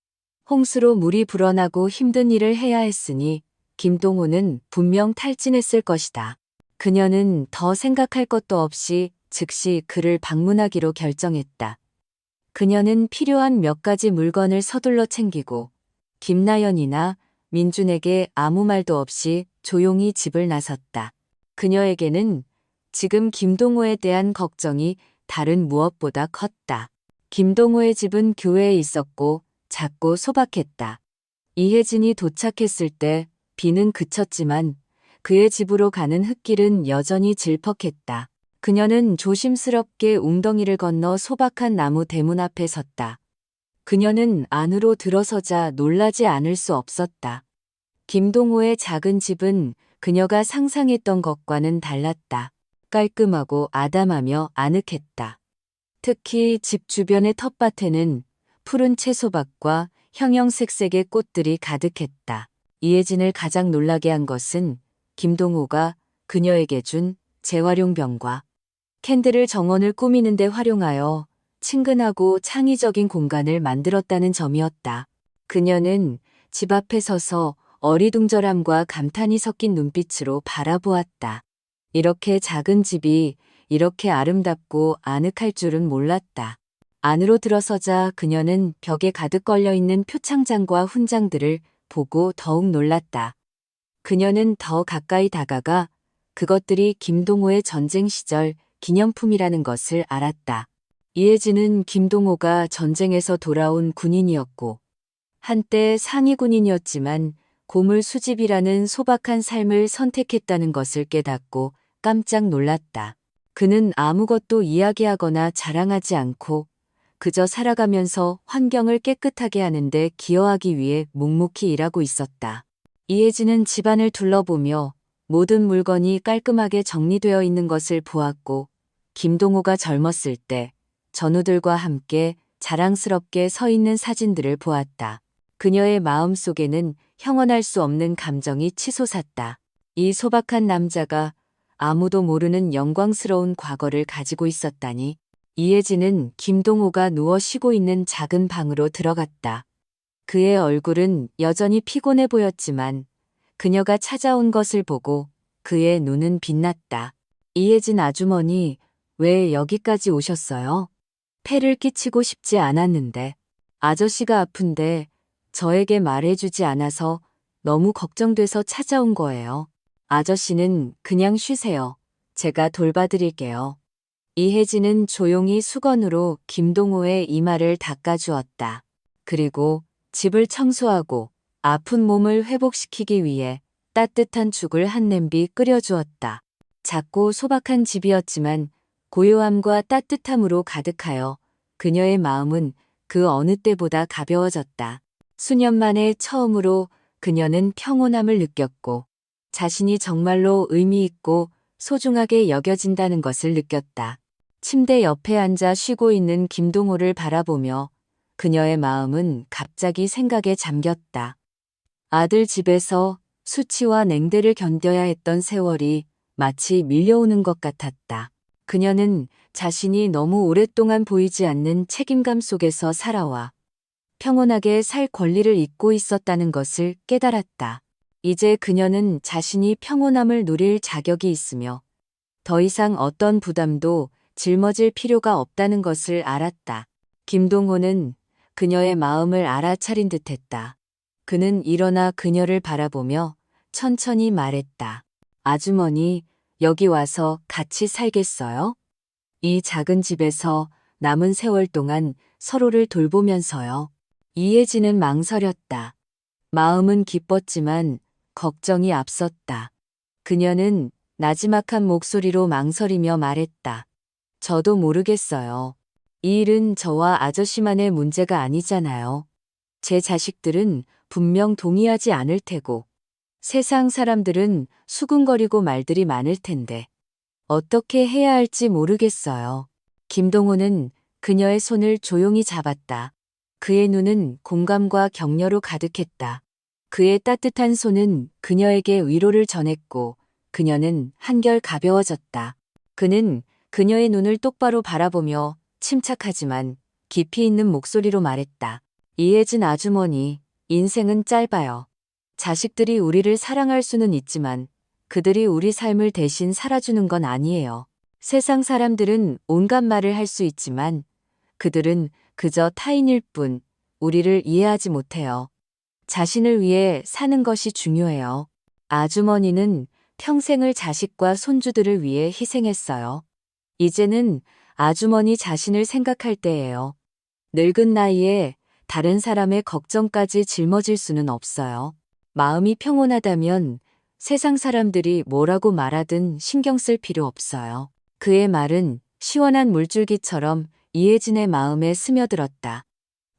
홍수로 물이 불어나고 힘든 일을 해야 했으니 김동호는 분명 탈진했을 것이다. 그녀는 더 생각할 것도 없이 즉시 그를 방문하기로 결정했다. 그녀는 필요한 몇 가지 물건을 서둘러 챙기고 김나연이나 민준에게 아무 말도 없이 조용히 집을 나섰다. 그녀에게는 지금 김동호에 대한 걱정이 다른 무엇보다 컸다. 김동호의 집은 교회에 있었고 작고 소박했다. 이혜진이 도착했을 때 비는 그쳤지만 그의 집으로 가는 흙길은 여전히 질퍽했다. 그녀는 조심스럽게 웅덩이를 건너 소박한 나무 대문 앞에 섰다. 그녀는 안으로 들어서자 놀라지 않을 수 없었다. 김동호의 작은 집은 그녀가 상상했던 것과는 달랐다. 깔끔하고 아담하며 아늑했다. 특히 집 주변의 텃밭에는 푸른 채소밭과 형형색색의 꽃들이 가득했다. 이혜진을 가장 놀라게 한 것은 김동호가 그녀에게 준 재활용병과 캔들을 정원을 꾸미는 데 활용하여 친근하고 창의적인 공간을 만들었다는 점이었다. 그녀는 집 앞에 서서 어리둥절함과 감탄이 섞인 눈빛으로 바라보았다. 이렇게 작은 집이 이렇게 아름답고 아늑할 줄은 몰랐다. 안으로 들어서자 그녀는 벽에 가득 걸려있는 표창장과 훈장들을 보고 더욱 놀랐다. 그녀는 더 가까이 다가가 그것들이 김동호의 전쟁 시절 기념품이라는 것을 알았다. 이혜진은 김동호가 전쟁에서 돌아온 군인이었고 한때 상위 군인이었지만 고물 수집이라는 소박한 삶을 선택했다는 것을 깨닫고 깜짝 놀랐다. 그는 아무것도 이야기하거나 자랑하지 않고 그저 살아가면서 환경을 깨끗하게 하는데 기여하기 위해 묵묵히 일하고 있었다. 이혜진은 집안을 둘러보며 모든 물건이 깔끔하게 정리되어 있는 것을 보았고, 김동호가 젊었을 때 전우들과 함께 자랑스럽게 서 있는 사진들을 보았다. 그녀의 마음 속에는 형언할 수 없는 감정이 치솟았다. 이 소박한 남자가 아무도 모르는 영광스러운 과거를 가지고 있었다니. 이혜진은 김동호가 누워 쉬고 있는 작은 방으로 들어갔다. 그의 얼굴은 여전히 피곤해 보였지만 그녀가 찾아온 것을 보고 그의 눈은 빛났다. 이혜진 아주머니, 왜 여기까지 오셨어요? 폐를 끼치고 싶지 않았는데. 아저씨가 아픈데 저에게 말해주지 않아서 너무 걱정돼서 찾아온 거예요. 아저씨는 그냥 쉬세요. 제가 돌봐드릴게요. 이혜진은 조용히 수건으로 김동호의 이마를 닦아주었다. 그리고 집을 청소하고 아픈 몸을 회복시키기 위해 따뜻한 죽을 한 냄비 끓여주었다. 작고 소박한 집이었지만 고요함과 따뜻함으로 가득하여 그녀의 마음은 그 어느 때보다 가벼워졌다. 수년 만에 처음으로 그녀는 평온함을 느꼈고 자신이 정말로 의미 있고 소중하게 여겨진다는 것을 느꼈다. 침대 옆에 앉아 쉬고 있는 김동호를 바라보며 그녀의 마음은 갑자기 생각에 잠겼다. 아들 집에서 수치와 냉대를 견뎌야 했던 세월이 마치 밀려오는 것 같았다. 그녀는 자신이 너무 오랫동안 보이지 않는 책임감 속에서 살아와 평온하게 살 권리를 잊고 있었다는 것을 깨달았다. 이제 그녀는 자신이 평온함을 누릴 자격이 있으며 더 이상 어떤 부담도 짊어질 필요가 없다는 것을 알았다. 김동호는 그녀의 마음을 알아차린 듯했다. 그는 일어나 그녀를 바라보며 천천히 말했다. 아주머니, 여기 와서 같이 살겠어요? 이 작은 집에서 남은 세월 동안 서로를 돌보면서요. 이혜진은 망설였다. 마음은 기뻤지만 걱정이 앞섰다. 그녀는 나지막한 목소리로 망설이며 말했다. 저도 모르겠어요. 이 일은 저와 아저씨만의 문제가 아니잖아요. 제 자식들은 분명 동의하지 않을 테고, 세상 사람들은 수군거리고 말들이 많을 텐데, 어떻게 해야 할지 모르겠어요. 김동호는 그녀의 손을 조용히 잡았다. 그의 눈은 공감과 격려로 가득했다. 그의 따뜻한 손은 그녀에게 위로를 전했고, 그녀는 한결 가벼워졌다. 그는 그녀의 눈을 똑바로 바라보며 침착하지만 깊이 있는 목소리로 말했다. 이혜진 아주머니, 인생은 짧아요. 자식들이 우리를 사랑할 수는 있지만 그들이 우리 삶을 대신 살아주는 건 아니에요. 세상 사람들은 온갖 말을 할 수 있지만 그들은 그저 타인일 뿐 우리를 이해하지 못해요. 자신을 위해 사는 것이 중요해요. 아주머니는 평생을 자식과 손주들을 위해 희생했어요. 이제는 아주머니 자신을 생각할 때예요. 늙은 나이에 다른 사람의 걱정까지 짊어질 수는 없어요. 마음이 평온하다면 세상 사람들이 뭐라고 말하든 신경 쓸 필요 없어요. 그의 말은 시원한 물줄기처럼 이혜진의 마음에 스며들었다.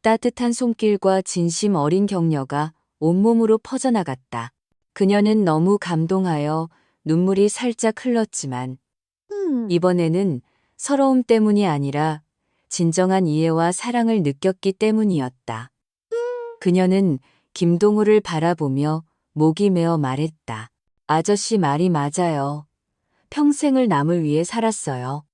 따뜻한 손길과 진심 어린 격려가 온몸으로 퍼져나갔다. 그녀는 너무 감동하여 눈물이 살짝 흘렀지만 이번에는 서러움 때문이 아니라 진정한 이해와 사랑을 느꼈기 때문이었다. 그녀는 김동우를 바라보며 목이 메어 말했다. 아저씨 말이 맞아요. 평생을 남을 위해 살았어요.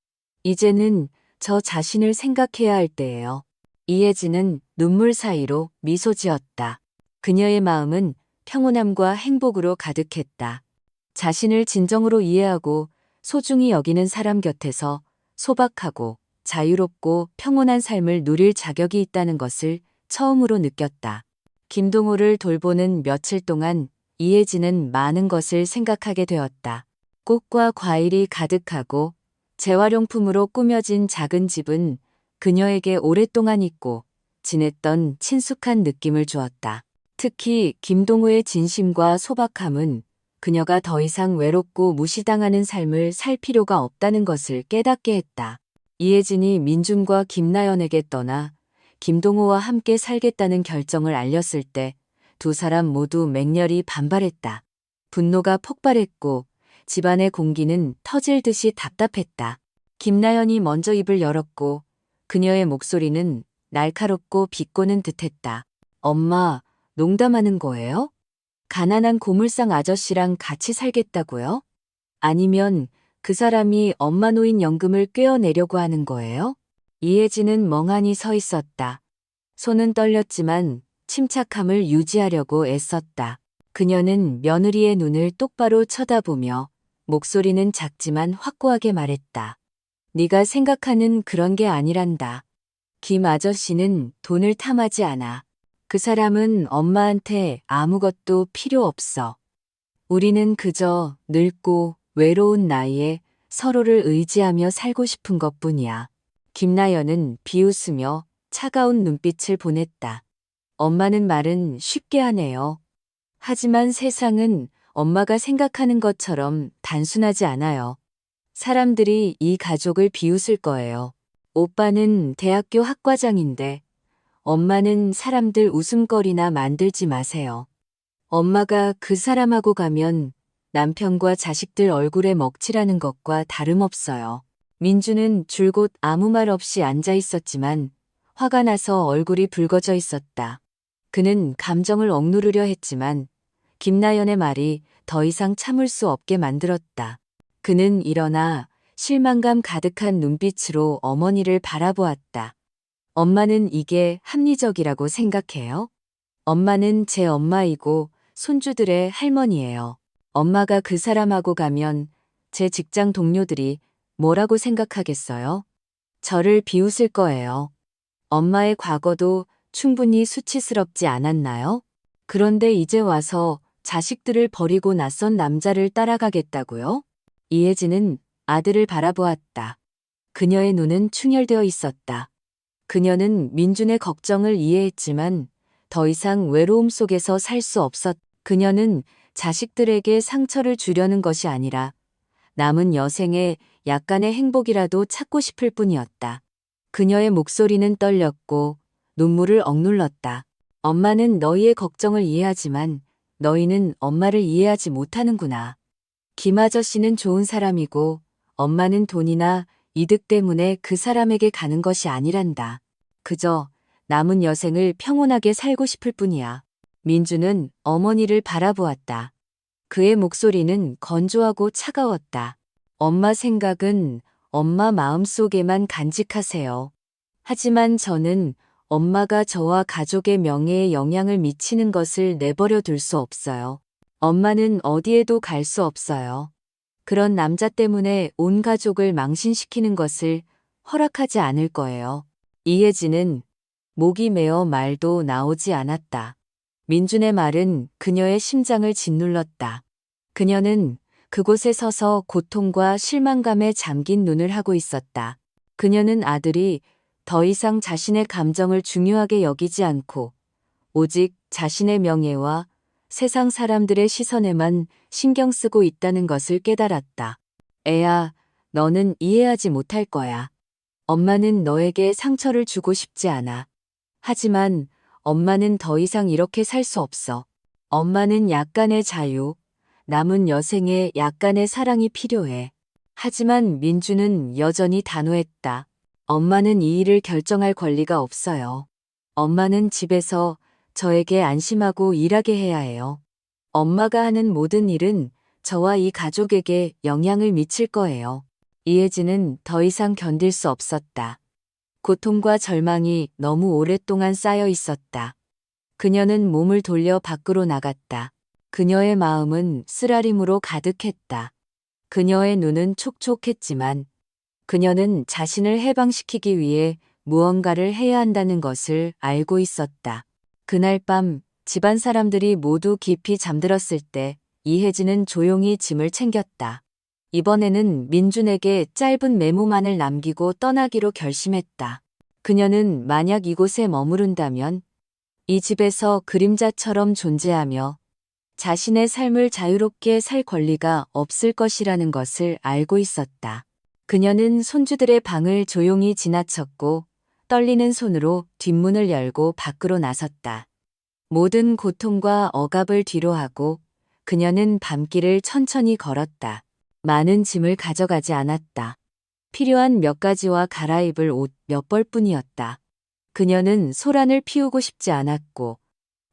이제는 저 자신을 생각해야 할 때예요. 이혜진은 눈물 사이로 미소 지었다. 그녀의 마음은 평온함과 행복으로 가득했다. 자신을 진정으로 이해하고 소중히 여기는 사람 곁에서 소박하고 자유롭고 평온한 삶을 누릴 자격이 있다는 것을 처음으로 느꼈다. 김동호를 돌보는 며칠 동안 이혜진은 많은 것을 생각하게 되었다. 꽃과 과일이 가득하고 재활용품으로 꾸며진 작은 집은 그녀에게 오랫동안 있고 지냈던 친숙한 느낌을 주었다. 특히 김동호의 진심과 소박함은 그녀가 더 이상 외롭고 무시당하는 삶을 살 필요가 없다는 것을 깨닫게 했다. 이혜진이 민준과 김나연에게 떠나 김동호와 함께 살겠다는 결정을 알렸을 때 두 사람 모두 맹렬히 반발했다. 분노가 폭발했고 집안의 공기는 터질 듯이 답답했다. 김나연이 먼저 입을 열었고 그녀의 목소리는 날카롭고 비꼬는 듯했다. 엄마, 농담하는 거예요? 가난한 고물상 아저씨랑 같이 살겠다고요? 아니면 그 사람이 엄마 노인연금을 꿰어내려고 하는 거예요? 이혜진은 멍하니 서 있었다. 손은 떨렸지만 침착함을 유지하려고 애썼다. 그녀는 며느리의 눈을 똑바로 쳐다보며 목소리는 작지만 확고하게 말했다. 네가 생각하는 그런 게 아니란다. 김 아저씨는 돈을 탐하지 않아. 그 사람은 엄마한테 아무것도 필요 없어. 우리는 그저 늙고 외로운 나이에 서로를 의지하며 살고 싶은 것뿐이야. 김나연은 비웃으며 차가운 눈빛을 보냈다. 엄마는 말은 쉽게 하네요. 하지만 세상은 엄마가 생각하는 것처럼 단순하지 않아요. 사람들이 이 가족을 비웃을 거예요. 오빠는 대학교 학과장인데 엄마는 사람들 웃음거리나 만들지 마세요. 엄마가 그 사람하고 가면 남편과 자식들 얼굴에 먹칠하는 것과 다름없어요. 민주는 줄곧 아무 말 없이 앉아 있었지만 화가 나서 얼굴이 붉어져 있었다. 그는 감정을 억누르려 했지만 김나연의 말이 더 이상 참을 수 없게 만들었다. 그는 일어나 실망감 가득한 눈빛으로 어머니를 바라보았다. 엄마는 이게 합리적이라고 생각해요? 엄마는 제 엄마이고 손주들의 할머니예요. 엄마가 그 사람하고 가면 제 직장 동료들이 뭐라고 생각하겠어요? 저를 비웃을 거예요. 엄마의 과거도 충분히 수치스럽지 않았나요? 그런데 이제 와서 자식들을 버리고 낯선 남자를 따라가겠다고요? 이혜진은 아들을 바라보았다. 그녀의 눈은 충혈되어 있었다. 그녀는 민준의 걱정을 이해했지만 더 이상 외로움 속에서 살 수 없었. 그녀는 자식들에게 상처를 주려는 것이 아니라 남은 여생에 약간의 행복이라도 찾고 싶을 뿐이었다. 그녀의 목소리는 떨렸고 눈물을 억눌렀다. 엄마는 너희의 걱정을 이해하지만 너희는 엄마를 이해하지 못하는구나. 김 아저씨는 좋은 사람이고 엄마는 돈이나 이득 때문에 그 사람에게 가는 것이 아니란다. 그저 남은 여생을 평온하게 살고 싶을 뿐이야. 민주는 어머니를 바라보았다. 그의 목소리는 건조하고 차가웠다. 엄마 생각은 엄마 마음속에만 간직하세요. 하지만 저는 엄마가 저와 가족의 명예에 영향을 미치는 것을 내버려 둘 수 없어요. 엄마는 어디에도 갈 수 없어요. 그런 남자 때문에 온 가족을 망신시키는 것을 허락하지 않을 거예요. 이혜진은 목이 메어 말도 나오지 않았다. 민준의 말은 그녀의 심장을 짓눌렀다. 그녀는 그곳에 서서 고통과 실망감에 잠긴 눈을 하고 있었다. 그녀는 아들이 더 이상 자신의 감정을 중요하게 여기지 않고 오직 자신의 명예와 세상 사람들의 시선에만 신경 쓰고 있다는 것을 깨달았다. 애야, 너는 이해하지 못할 거야. 엄마는 너에게 상처를 주고 싶지 않아. 하지만 엄마는 더 이상 이렇게 살 수 없어. 엄마는 약간의 자유, 남은 여생에 약간의 사랑이 필요해. 하지만 민주는 여전히 단호했다. 엄마는 이 일을 결정할 권리가 없어요. 엄마는 집에서 저에게 안심하고 일하게 해야 해요. 엄마가 하는 모든 일은 저와 이 가족에게 영향을 미칠 거예요. 이혜진은 더 이상 견딜 수 없었다. 고통과 절망이 너무 오랫동안 쌓여 있었다. 그녀는 몸을 돌려 밖으로 나갔다. 그녀의 마음은 쓰라림으로 가득했다. 그녀의 눈은 촉촉했지만 그녀는 자신을 해방시키기 위해 무언가를 해야 한다는 것을 알고 있었다. 그날 밤 집안 사람들이 모두 깊이 잠들었을 때 이혜진은 조용히 짐을 챙겼다. 이번에는 민준에게 짧은 메모만을 남기고 떠나기로 결심했다. 그녀는 만약 이곳에 머무른다면 이 집에서 그림자처럼 존재하며 자신의 삶을 자유롭게 살 권리가 없을 것이라는 것을 알고 있었다. 그녀는 손주들의 방을 조용히 지나쳤고 떨리는 손으로 뒷문을 열고 밖으로 나섰다. 모든 고통과 억압을 뒤로하고 그녀는 밤길을 천천히 걸었다. 많은 짐을 가져가지 않았다. 필요한 몇 가지와 갈아입을 옷 몇 벌뿐이었다. 그녀는 소란을 피우고 싶지 않았고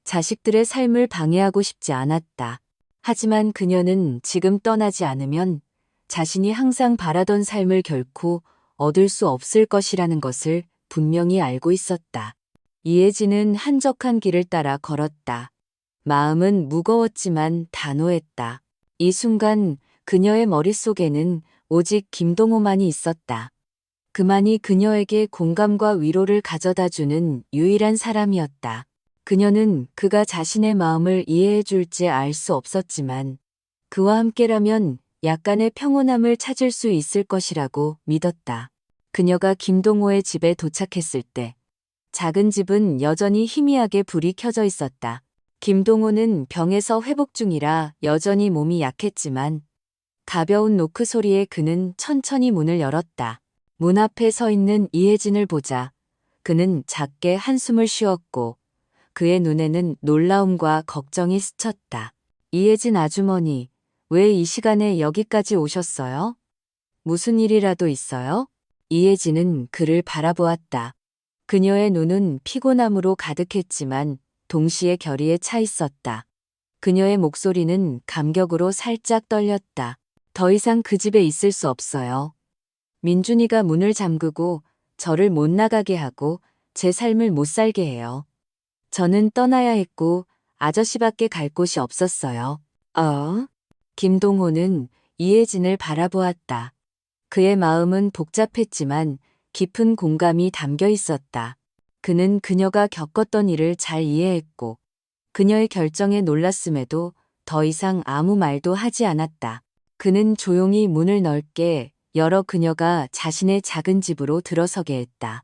자식들의 삶을 방해하고 싶지 않았다. 하지만 그녀는 지금 떠나지 않으면 자신이 항상 바라던 삶을 결코 얻을 수 없을 것이라는 것을 분명히 알고 있었다. 이혜진은 한적한 길을 따라 걸었다. 마음은 무거웠지만 단호했다. 이 순간 그녀의 머릿속에는 오직 김동호만이 있었다. 그만이 그녀에게 공감과 위로를 가져다주는 유일한 사람이었다. 그녀는 그가 자신의 마음을 이해해 줄지 알 수 없었지만 그와 함께라면 약간의 평온함을 찾을 수 있을 것이라고 믿었다. 그녀가 김동호의 집에 도착했을 때 작은 집은 여전히 희미하게 불이 켜져 있었다. 김동호는 병에서 회복 중이라 여전히 몸이 약했지만 가벼운 노크 소리에 그는 천천히 문을 열었다. 문 앞에 서 있는 이혜진을 보자 그는 작게 한숨을 쉬었고 그의 눈에는 놀라움과 걱정이 스쳤다. 이혜진 아주머니, 왜 이 시간에 여기까지 오셨어요? 무슨 일이라도 있어요? 이혜진은 그를 바라보았다. 그녀의 눈은 피곤함으로 가득했지만 동시에 결의에 차 있었다. 그녀의 목소리는 감격으로 살짝 떨렸다. 더 이상 그 집에 있을 수 없어요. 민준이가 문을 잠그고 저를 못 나가게 하고 제 삶을 못 살게 해요. 저는 떠나야 했고 아저씨밖에 갈 곳이 없었어요. 김동호는 이혜진을 바라보았다. 그의 마음은 복잡했지만 깊은 공감이 담겨 있었다. 그는 그녀가 겪었던 일을 잘 이해했고 그녀의 결정에 놀랐음에도 더 이상 아무 말도 하지 않았다. 그는 조용히 문을 넓게 열어 그녀가 자신의 작은 집으로 들어서게 했다.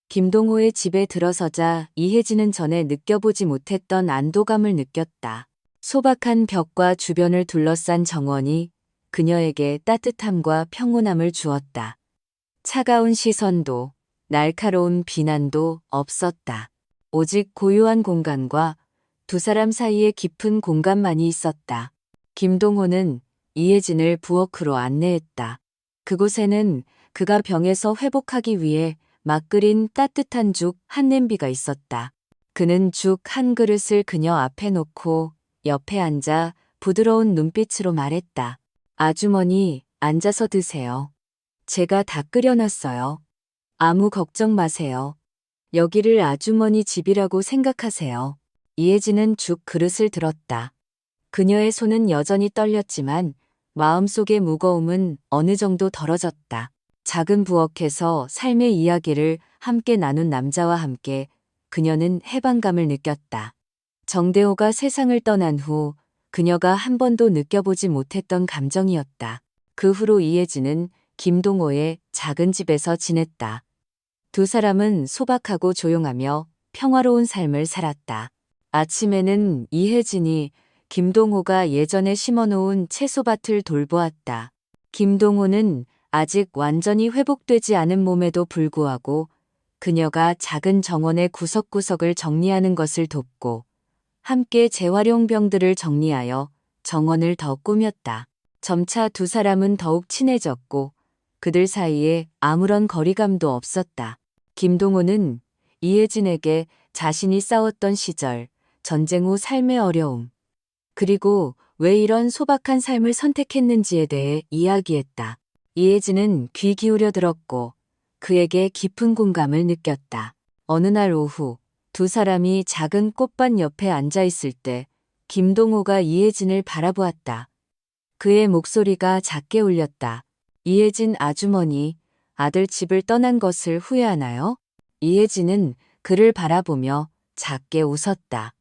김동호의 집에 들어서자 이혜진은 전에 느껴보지 못했던 안도감을 느꼈다. 소박한 벽과 주변을 둘러싼 정원이 그녀에게 따뜻함과 평온함을 주었다. 차가운 시선도 날카로운 비난도 없었다. 오직 고요한 공간과 두 사람 사이에 깊은 공간만이 있었다. 김동호는 이혜진을 부엌으로 안내했다. 그곳에는 그가 병에서 회복하기 위해 막 끓인 따뜻한 죽 한 냄비가 있었다. 그는 죽 한 그릇을 그녀 앞에 놓고 옆에 앉아 부드러운 눈빛으로 말했다. 아주머니, 앉아서 드세요. 제가 다 끓여놨어요. 아무 걱정 마세요. 여기를 아주머니 집이라고 생각하세요. 이혜진은 죽 그릇을 들었다. 그녀의 손은 여전히 떨렸지만 마음속의 무거움은 어느 정도 덜어졌다. 작은 부엌에서 삶의 이야기를 함께 나눈 남자와 함께 그녀는 해방감을 느꼈다. 정대호가 세상을 떠난 후 그녀가 한 번도 느껴보지 못했던 감정이었다. 그 후로 이혜진은 김동호의 작은 집에서 지냈다. 두 사람은 소박하고 조용하며 평화로운 삶을 살았다. 아침에는 이혜진이 김동호가 예전에 심어놓은 채소밭을 돌보았다. 김동호는 아직 완전히 회복되지 않은 몸에도 불구하고 그녀가 작은 정원의 구석구석을 정리하는 것을 돕고 함께 재활용병들을 정리하여 정원을 더 꾸몄다. 점차 두 사람은 더욱 친해졌고 그들 사이에 아무런 거리감도 없었다. 김동호는 이혜진에게 자신이 싸웠던 시절, 전쟁 후 삶의 어려움, 그리고 왜 이런 소박한 삶을 선택했는지에 대해 이야기했다. 이혜진은 귀 기울여 들었고 그에게 깊은 공감을 느꼈다. 어느 날 오후 두 사람이 작은 꽃밭 옆에 앉아 있을 때 김동호가 이혜진을 바라보았다. 그의 목소리가 작게 울렸다. 이혜진 아주머니, 아들 집을 떠난 것을 후회하나요? 이혜진은 그를 바라보며 작게 웃었다.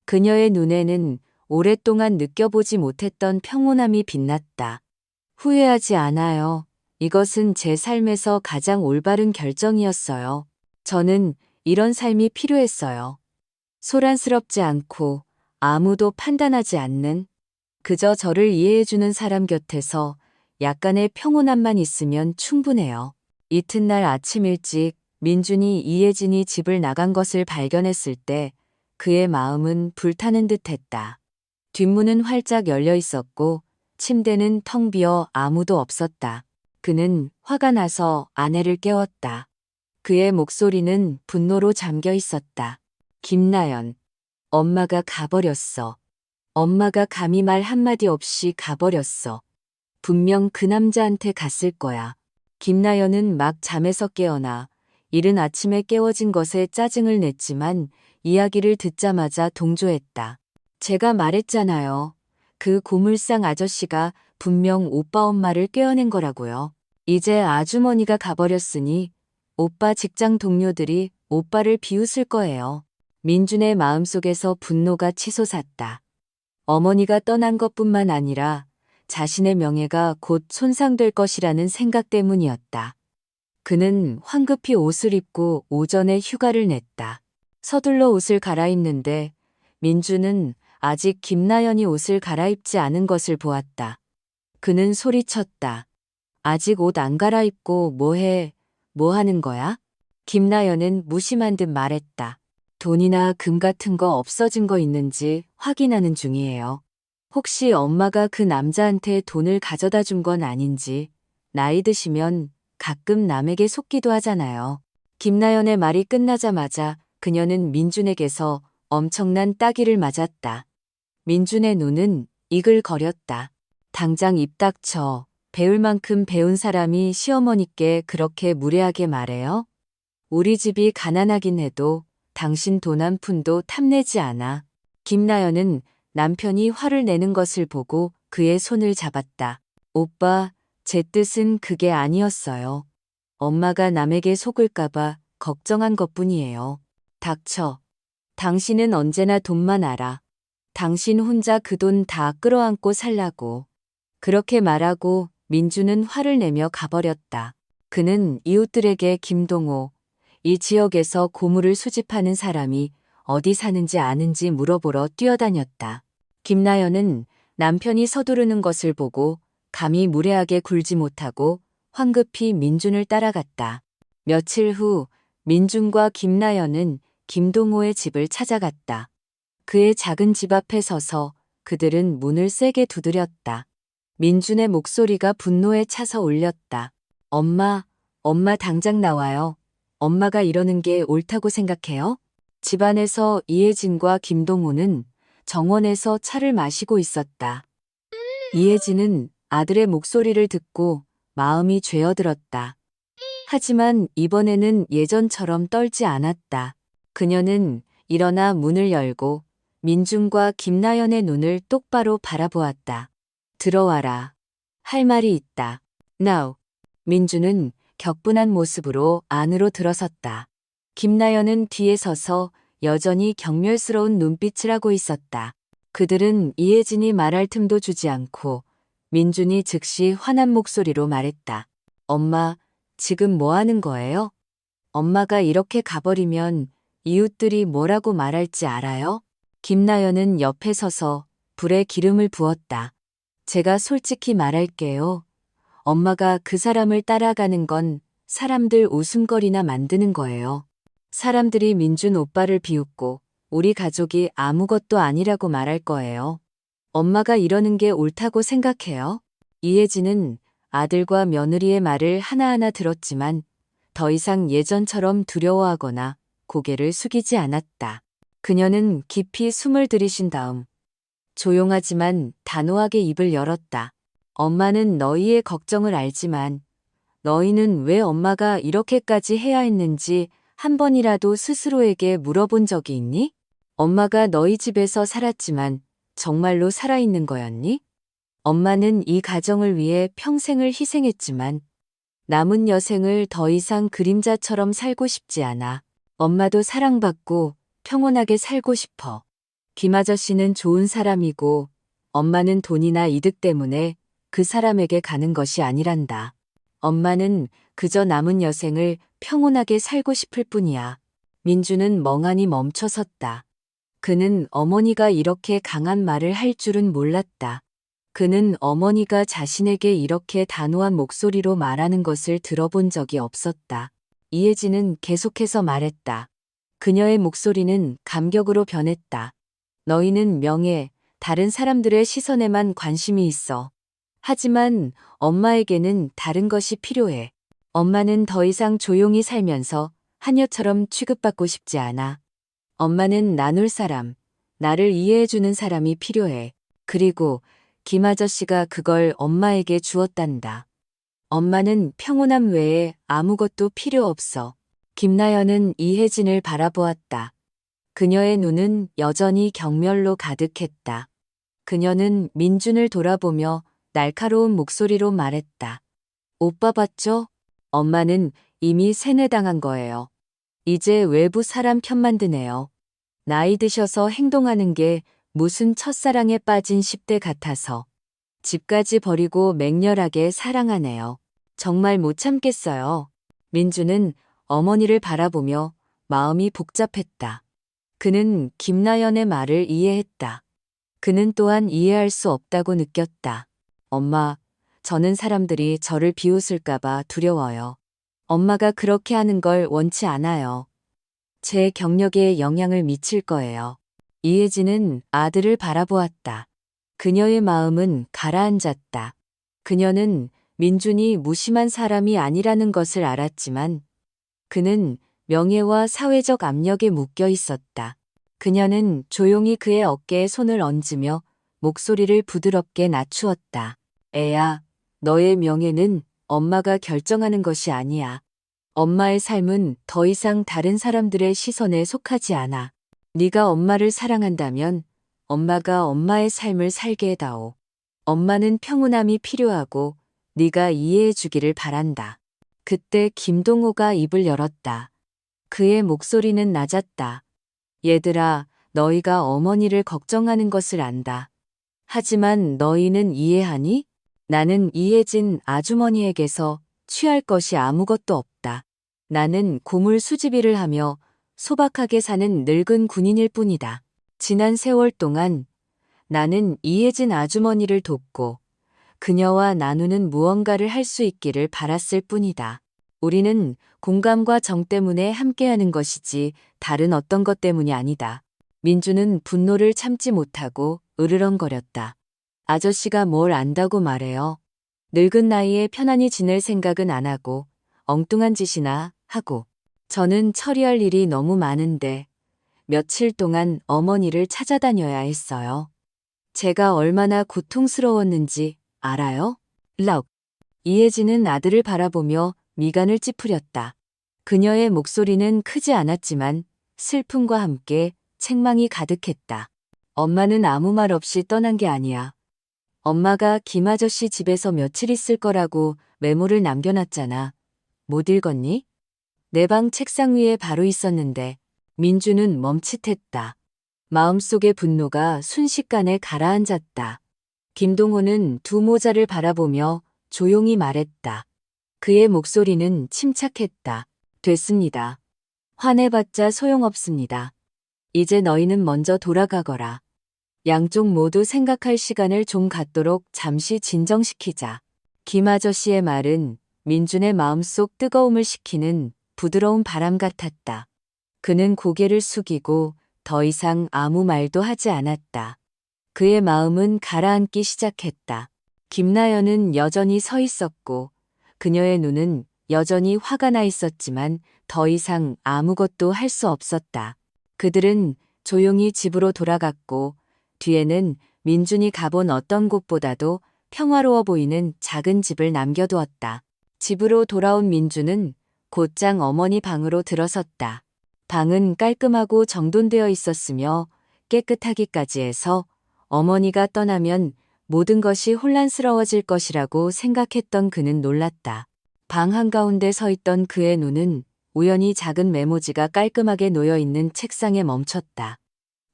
그녀의 눈에는 오랫동안 느껴보지 못했던 평온함이 빛났다. 후회하지 않아요. 이것은 제 삶에서 가장 올바른 결정이었어요. 저는 이런 삶이 필요했어요. 소란스럽지 않고 아무도 판단하지 않는 그저 저를 이해해주는 사람 곁에서 약간의 평온함만 있으면 충분해요. 이튿날 아침 일찍 민준이 이혜진이 집을 나간 것을 발견했을 때 그의 마음은 불타는 듯 했다. 뒷문은 활짝 열려 있었고 침대는 텅 비어 아무도 없었다. 그는 화가 나서 아내를 깨웠다. 그의 목소리는 분노로 잠겨 있었다. 김나연, 엄마가 가버렸어. 엄마가 감히 말 한마디 없이 가버렸어. 분명 그 남자한테 갔을 거야. 김나연은 막 잠에서 깨어나 이른 아침에 깨워진 것에 짜증을 냈지만 이야기를 듣자마자 동조했다. 제가 말했잖아요. 그 고물상 아저씨가 분명 오빠 엄마를 깨어낸 거라고요. 이제 아주머니가 가버렸으니 오빠 직장 동료들이 오빠를 비웃을 거예요. 민준의 마음속에서 분노가 치솟았다. 어머니가 떠난 것뿐만 아니라 자신의 명예가 곧 손상될 것이라는 생각 때문이었다. 그는 황급히 옷을 입고 오전에 휴가를 냈다. 서둘러 옷을 갈아입는데 민주는 아직 김나연이 옷을 갈아입지 않은 것을 보았다. 그는 소리쳤다. 아직 옷 안 갈아입고 뭐해? 뭐 하는 거야? 김나연은 무심한 듯 말했다. 돈이나 금 같은 거 없어진 거 있는지 확인하는 중이에요. 혹시 엄마가 그 남자한테 돈을 가져다 준 건 아닌지. 나이 드시면 가끔 남에게 속기도 하잖아요. 김나연의 말이 끝나자마자 그녀는 민준에게서 엄청난 따기를 맞았다. 민준의 눈은 이글거렸다. 당장 입 닥쳐. 배울 만큼 배운 사람이 시어머니께 그렇게 무례하게 말해요? 우리 집이 가난하긴 해도 당신 돈 한 푼도 탐내지 않아. 김나연은 남편이 화를 내는 것을 보고 그의 손을 잡았다. 오빠, 제 뜻은 그게 아니었어요. 엄마가 남에게 속을까봐 걱정한 것뿐이에요. 닥쳐. 당신은 언제나 돈만 알아. 당신 혼자 그 돈 다 끌어안고 살라고. 그렇게 말하고 민주는 화를 내며 가버렸다. 그는 이웃들에게 김동호, 이 지역에서 고물을 수집하는 사람이 어디 사는지 아는지 물어보러 뛰어다녔다. 김나연은 남편이 서두르는 것을 보고 감히 무례하게 굴지 못하고 황급히 민준을 따라갔다. 며칠 후 민준과 김나연은 김동호의 집을 찾아갔다. 그의 작은 집 앞에 서서 그들은 문을 세게 두드렸다. 민준의 목소리가 분노에 차서 울렸다. 엄마, 엄마 당장 나와요. 엄마가 이러는 게 옳다고 생각해요? 집안에서 이혜진과 김동호는 정원에서 차를 마시고 있었다. 이혜진은 아들의 목소리를 듣고 마음이 죄어들었다. 하지만 이번에는 예전처럼 떨지 않았다. 그녀는 일어나 문을 열고 민준과 김나연의 눈을 똑바로 바라보았다. 들어와라. 할 말이 있다. Now. 민준은 격분한 모습으로 안으로 들어섰다. 김나연은 뒤에 서서 여전히 경멸스러운 눈빛을 하고 있었다. 그들은 이혜진이 말할 틈도 주지 않고 민준이 즉시 화난 목소리로 말했다. 엄마, 지금 뭐 하는 거예요? 엄마가 이렇게 가버리면 이웃들이 뭐라고 말할지 알아요? 김나연은 옆에 서서 불에 기름을 부었다. 제가 솔직히 말할게요. 엄마가 그 사람을 따라가는 건 사람들 웃음거리나 만드는 거예요. 사람들이 민준 오빠를 비웃고 우리 가족이 아무것도 아니라고 말할 거예요. 엄마가 이러는 게 옳다고 생각해요. 이혜진은 아들과 며느리의 말을 하나하나 들었지만 더 이상 예전처럼 두려워하거나 고개를 숙이지 않았다. 그녀는 깊이 숨을 들이쉰 다음 조용하지만 단호하게 입을 열었다. 엄마는 너희의 걱정을 알지만 너희는 왜 엄마가 이렇게까지 해야 했는지 한 번이라도 스스로에게 물어본 적이 있니? 엄마가 너희 집에서 살았지만 정말로 살아있는 거였니? 엄마는 이 가정을 위해 평생을 희생했지만 남은 여생을 더 이상 그림자처럼 살고 싶지 않아. 엄마도 사랑받고 평온하게 살고 싶어. 김 아저씨는 좋은 사람이고 엄마는 돈이나 이득 때문에 그 사람에게 가는 것이 아니란다. 엄마는 그저 남은 여생을 평온하게 살고 싶을 뿐이야. 민주는 멍하니 멈춰 섰다. 그는 어머니가 이렇게 강한 말을 할 줄은 몰랐다. 그는 어머니가 자신에게 이렇게 단호한 목소리로 말하는 것을 들어본 적이 없었다. 이혜진은 계속해서 말했다. 그녀의 목소리는 감격으로 변했다. 너희는 명예, 다른 사람들의 시선에만 관심이 있어. 하지만 엄마에게는 다른 것이 필요해. 엄마는 더 이상 조용히 살면서 하녀처럼 취급받고 싶지 않아. 엄마는 나눌 사람, 나를 이해해주는 사람이 필요해. 그리고 김 아저씨가 그걸 엄마에게 주었단다. 엄마는 평온함 외에 아무것도 필요 없어. 김나연은 이혜진을 바라보았다. 그녀의 눈은 여전히 경멸로 가득했다. 그녀는 민준을 돌아보며 날카로운 목소리로 말했다. 오빠 봤죠? 엄마는 이미 세뇌당한 거예요. 이제 외부 사람 편만 드네요. 나이 드셔서 행동하는 게 무슨 첫사랑에 빠진 10대 같아서 집까지 버리고 맹렬하게 사랑하네요. 정말 못 참겠어요. 민주는 어머니를 바라보며 마음이 복잡했다. 그는 김나연의 말을 이해했다. 그는 또한 이해할 수 없다고 느꼈다. 엄마, 저는 사람들이 저를 비웃을까봐 두려워요. 엄마가 그렇게 하는 걸 원치 않아요. 제 경력에 영향을 미칠 거예요. 이혜진은 아들을 바라보았다. 그녀의 마음은 가라앉았다. 그녀는 민준이 무심한 사람이 아니라는 것을 알았지만 그는 명예와 사회적 압력에 묶여 있었다. 그녀는 조용히 그의 어깨에 손을 얹으며 목소리를 부드럽게 낮추었다. 애야, 너의 명예는 엄마가 결정하는 것이 아니야. 엄마의 삶은 더 이상 다른 사람들의 시선에 속하지 않아. 네가 엄마를 사랑한다면 엄마가 엄마의 삶을 살게 해다오. 엄마는 평온함이 필요하고 네가 이해해 주기를 바란다. 그때 김동호가 입을 열었다. 그의 목소리는 낮았다. 얘들아, 너희가 어머니를 걱정하는 것을 안다. 하지만 너희는 이해하니? 나는 이혜진 아주머니에게서 취할 것이 아무것도 없다. 나는 고물 수지비를 하며 소박하게 사는 늙은 군인일 뿐이다. 지난 세월 동안 나는 이혜진 아주머니를 돕고 그녀와 나누는 무언가를 할 수 있기를 바랐을 뿐이다. 우리는 공감과 정 때문에 함께하는 것이지 다른 어떤 것 때문이 아니다. 민주는 분노를 참지 못하고 으르렁거렸다. 아저씨가 뭘 안다고 말해요. 늙은 나이에 편안히 지낼 생각은 안 하고 엉뚱한 짓이나 하고. 저는 처리할 일이 너무 많은데 며칠 동안 어머니를 찾아다녀야 했어요. 제가 얼마나 고통스러웠는지 알아요? 럭. 이혜진은 아들을 바라보며 미간을 찌푸렸다. 그녀의 목소리는 크지 않았지만 슬픔과 함께 책망이 가득했다. 엄마는 아무 말 없이 떠난 게 아니야. 엄마가 김 아저씨 집에서 며칠 있을 거라고 메모를 남겨놨잖아. 못 읽었니? 내 방 책상 위에 바로 있었는데 민주는 멈칫했다. 마음속의 분노가 순식간에 가라앉았다. 김동호는 두 모자를 바라보며 조용히 말했다. 그의 목소리는 침착했다. 됐습니다. 화내봤자 소용없습니다. 이제 너희는 먼저 돌아가거라. 양쪽 모두 생각할 시간을 좀 갖도록 잠시 진정시키자. 김 아저씨의 말은 민준의 마음속 뜨거움을 식히는 부드러운 바람 같았다. 그는 고개를 숙이고 더 이상 아무 말도 하지 않았다. 그의 마음은 가라앉기 시작했다. 김나연은 여전히 서 있었고 그녀의 눈은 여전히 화가 나 있었지만 더 이상 아무것도 할 수 없었다. 그들은 조용히 집으로 돌아갔고 뒤에는 민준이 가본 어떤 곳보다도 평화로워 보이는 작은 집을 남겨두었다. 집으로 돌아온 민준은 곧장 어머니 방으로 들어섰다. 방은 깔끔하고 정돈되어 있었으며 깨끗하기까지 해서 어머니가 떠나면 모든 것이 혼란스러워질 것이라고 생각했던 그는 놀랐다. 방 한가운데 서 있던 그의 눈은 우연히 작은 메모지가 깔끔하게 놓여 있는 책상에 멈췄다.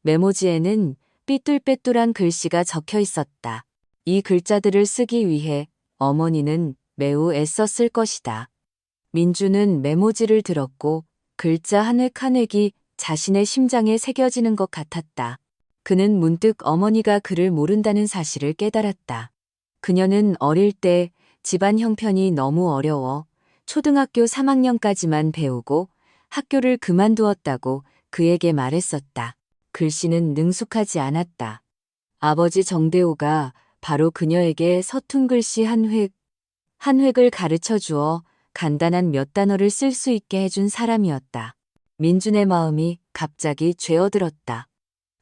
메모지에는 삐뚤빼뚤한 글씨가 적혀 있었다. 이 글자들을 쓰기 위해 어머니는 매우 애썼을 것이다. 민주는 메모지를 들었고 글자 한 획 한 획이 자신의 심장에 새겨지는 것 같았다. 그는 문득 어머니가 그를 모른다는 사실을 깨달았다. 그녀는 어릴 때 집안 형편이 너무 어려워 초등학교 3학년까지만 배우고 학교를 그만두었다고 그에게 말했었다. 글씨는 능숙하지 않았다. 아버지 정대호가 바로 그녀에게 서툰 글씨 한 획을 가르쳐 주어 간단한 몇 단어를 쓸 수 있게 해준 사람이었다. 민준의 마음이 갑자기 죄어들었다.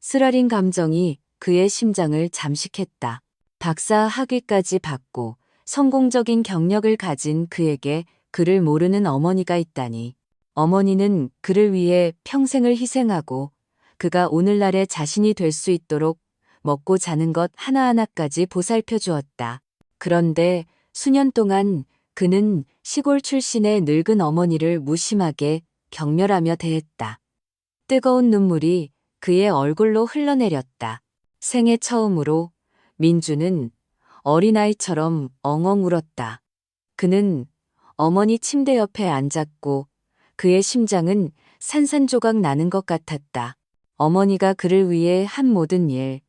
쓰라린 감정이 그의 심장을 잠식했다. 박사 학위까지 받고 성공적인 경력을 가진 그에게 그를 모르는 어머니가 있다니. 어머니는 그를 위해 평생을 희생하고 그가 오늘날의 자신이 될 수 있도록 먹고 자는 것 하나하나까지 보살펴 주었다. 그런데 수년 동안 그는 시골 출신의 늙은 어머니를 무심하게 경멸하며 대했다. 뜨거운 눈물이 그의 얼굴로 흘러내렸다. 생애 처음으로 민주는 어린아이처럼 엉엉 울었다. 그는 어머니 침대 옆에 앉았고 그의 심장은 산산조각 나는 것 같았다. 어머니가 그를 위해 한 모든 일,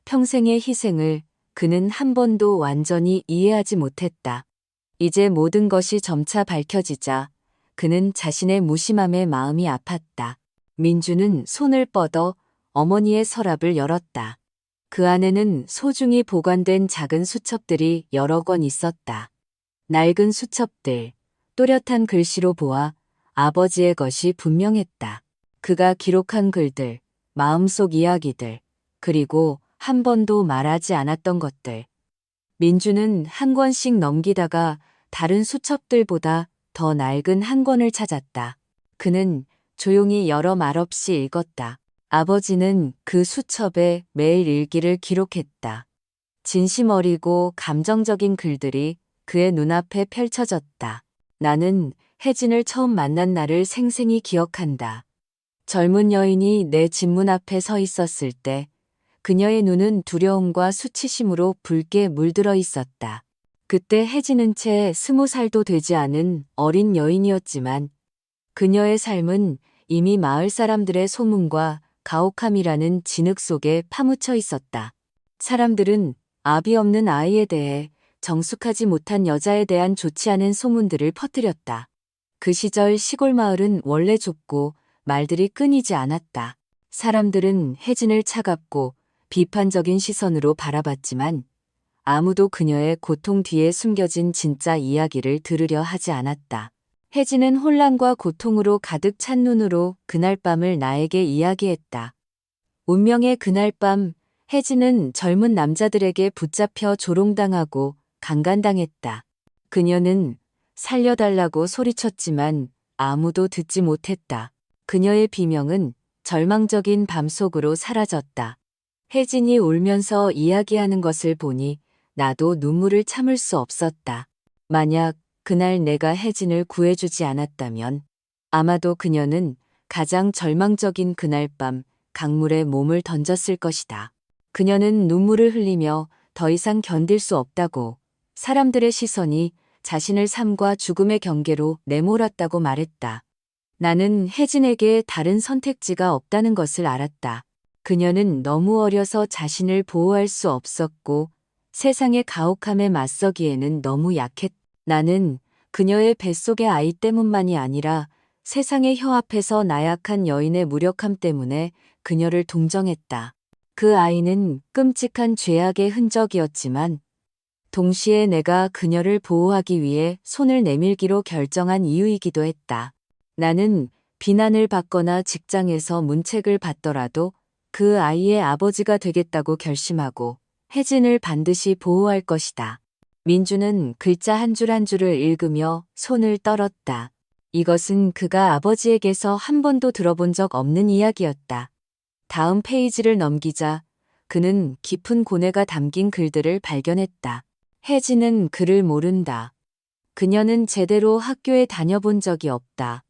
평생의 희생을 그는 한 번도 완전히 이해하지 못했다. 이제 모든 것이 점차 밝혀지자 그는 자신의 무심함에 마음이 아팠다. 민주는 손을 뻗어 어머니의 서랍을 열었다. 그 안에는 소중히 보관된 작은 수첩들이 여러 권 있었다. 낡은 수첩들, 또렷한 글씨로 보아 아버지의 것이 분명했다. 그가 기록한 글들, 마음속 이야기들, 그리고 한 번도 말하지 않았던 것들. 민주는 한 권씩 넘기다가 다른 수첩들보다 더 낡은 한 권을 찾았다. 그는 조용히 열어 말없이 읽었다. 아버지는 그 수첩에 매일 일기를 기록했다. 진심 어리고 감정적인 글들이 그의 눈앞에 펼쳐졌다. 나는 혜진을 처음 만난 날을 생생히 기억한다. 젊은 여인이 내 집문 앞에 서 있었을 때 그녀의 눈은 두려움과 수치심으로 붉게 물들어 있었다. 그때 혜진은 채 20살도 되지 않은 어린 여인이었지만 그녀의 삶은 이미 마을 사람들의 소문과 가혹함이라는 진흙 속에 파묻혀 있었다. 사람들은 아비 없는 아이에 대해 정숙하지 못한 여자에 대한 좋지 않은 소문들을 퍼뜨렸다. 그 시절 시골 마을은 원래 좁고 말들이 끊이지 않았다. 사람들은 혜진을 차갑고 비판적인 시선으로 바라봤지만 아무도 그녀의 고통 뒤에 숨겨진 진짜 이야기를 들으려 하지 않았다. 혜진은 혼란과 고통으로 가득 찬 눈으로 그날 밤을 나에게 이야기했다. 운명의 그날 밤 혜진은 젊은 남자들에게 붙잡혀 조롱당하고 강간당했다. 그녀는 살려달라고 소리쳤지만 아무도 듣지 못했다. 그녀의 비명은 절망적인 밤 속으로 사라졌다. 혜진이 울면서 이야기하는 것을 보니 나도 눈물을 참을 수 없었다. 만약 그날 내가 혜진을 구해주지 않았다면 아마도 그녀는 가장 절망적인 그날 밤 강물에 몸을 던졌을 것이다. 그녀는 눈물을 흘리며 더 이상 견딜 수 없다고 사람들의 시선이 자신을 삶과 죽음의 경계로 내몰았다고 말했다. 나는 혜진에게 다른 선택지가 없다는 것을 알았다. 그녀는 너무 어려서 자신을 보호할 수 없었고 세상의 가혹함에 맞서기에는 너무 약했다. 나는 그녀의 뱃속의 아이 때문만이 아니라 세상의 혀 앞에서 나약한 여인의 무력함 때문에 그녀를 동정했다. 그 아이는 끔찍한 죄악의 흔적이었지만 동시에 내가 그녀를 보호하기 위해 손을 내밀기로 결정한 이유이기도 했다. 나는 비난을 받거나 직장에서 문책을 받더라도 그 아이의 아버지가 되겠다고 결심하고 혜진을 반드시 보호할 것이다. 민주는 글자 한 줄 한 줄을 읽으며 손을 떨었다. 이것은 그가 아버지에게서 한 번도 들어본 적 없는 이야기였다. 다음 페이지를 넘기자 그는 깊은 고뇌가 담긴 글들을 발견했다. 혜진은 그를 모른다. 그녀는 제대로 학교에 다녀본 적이 없다.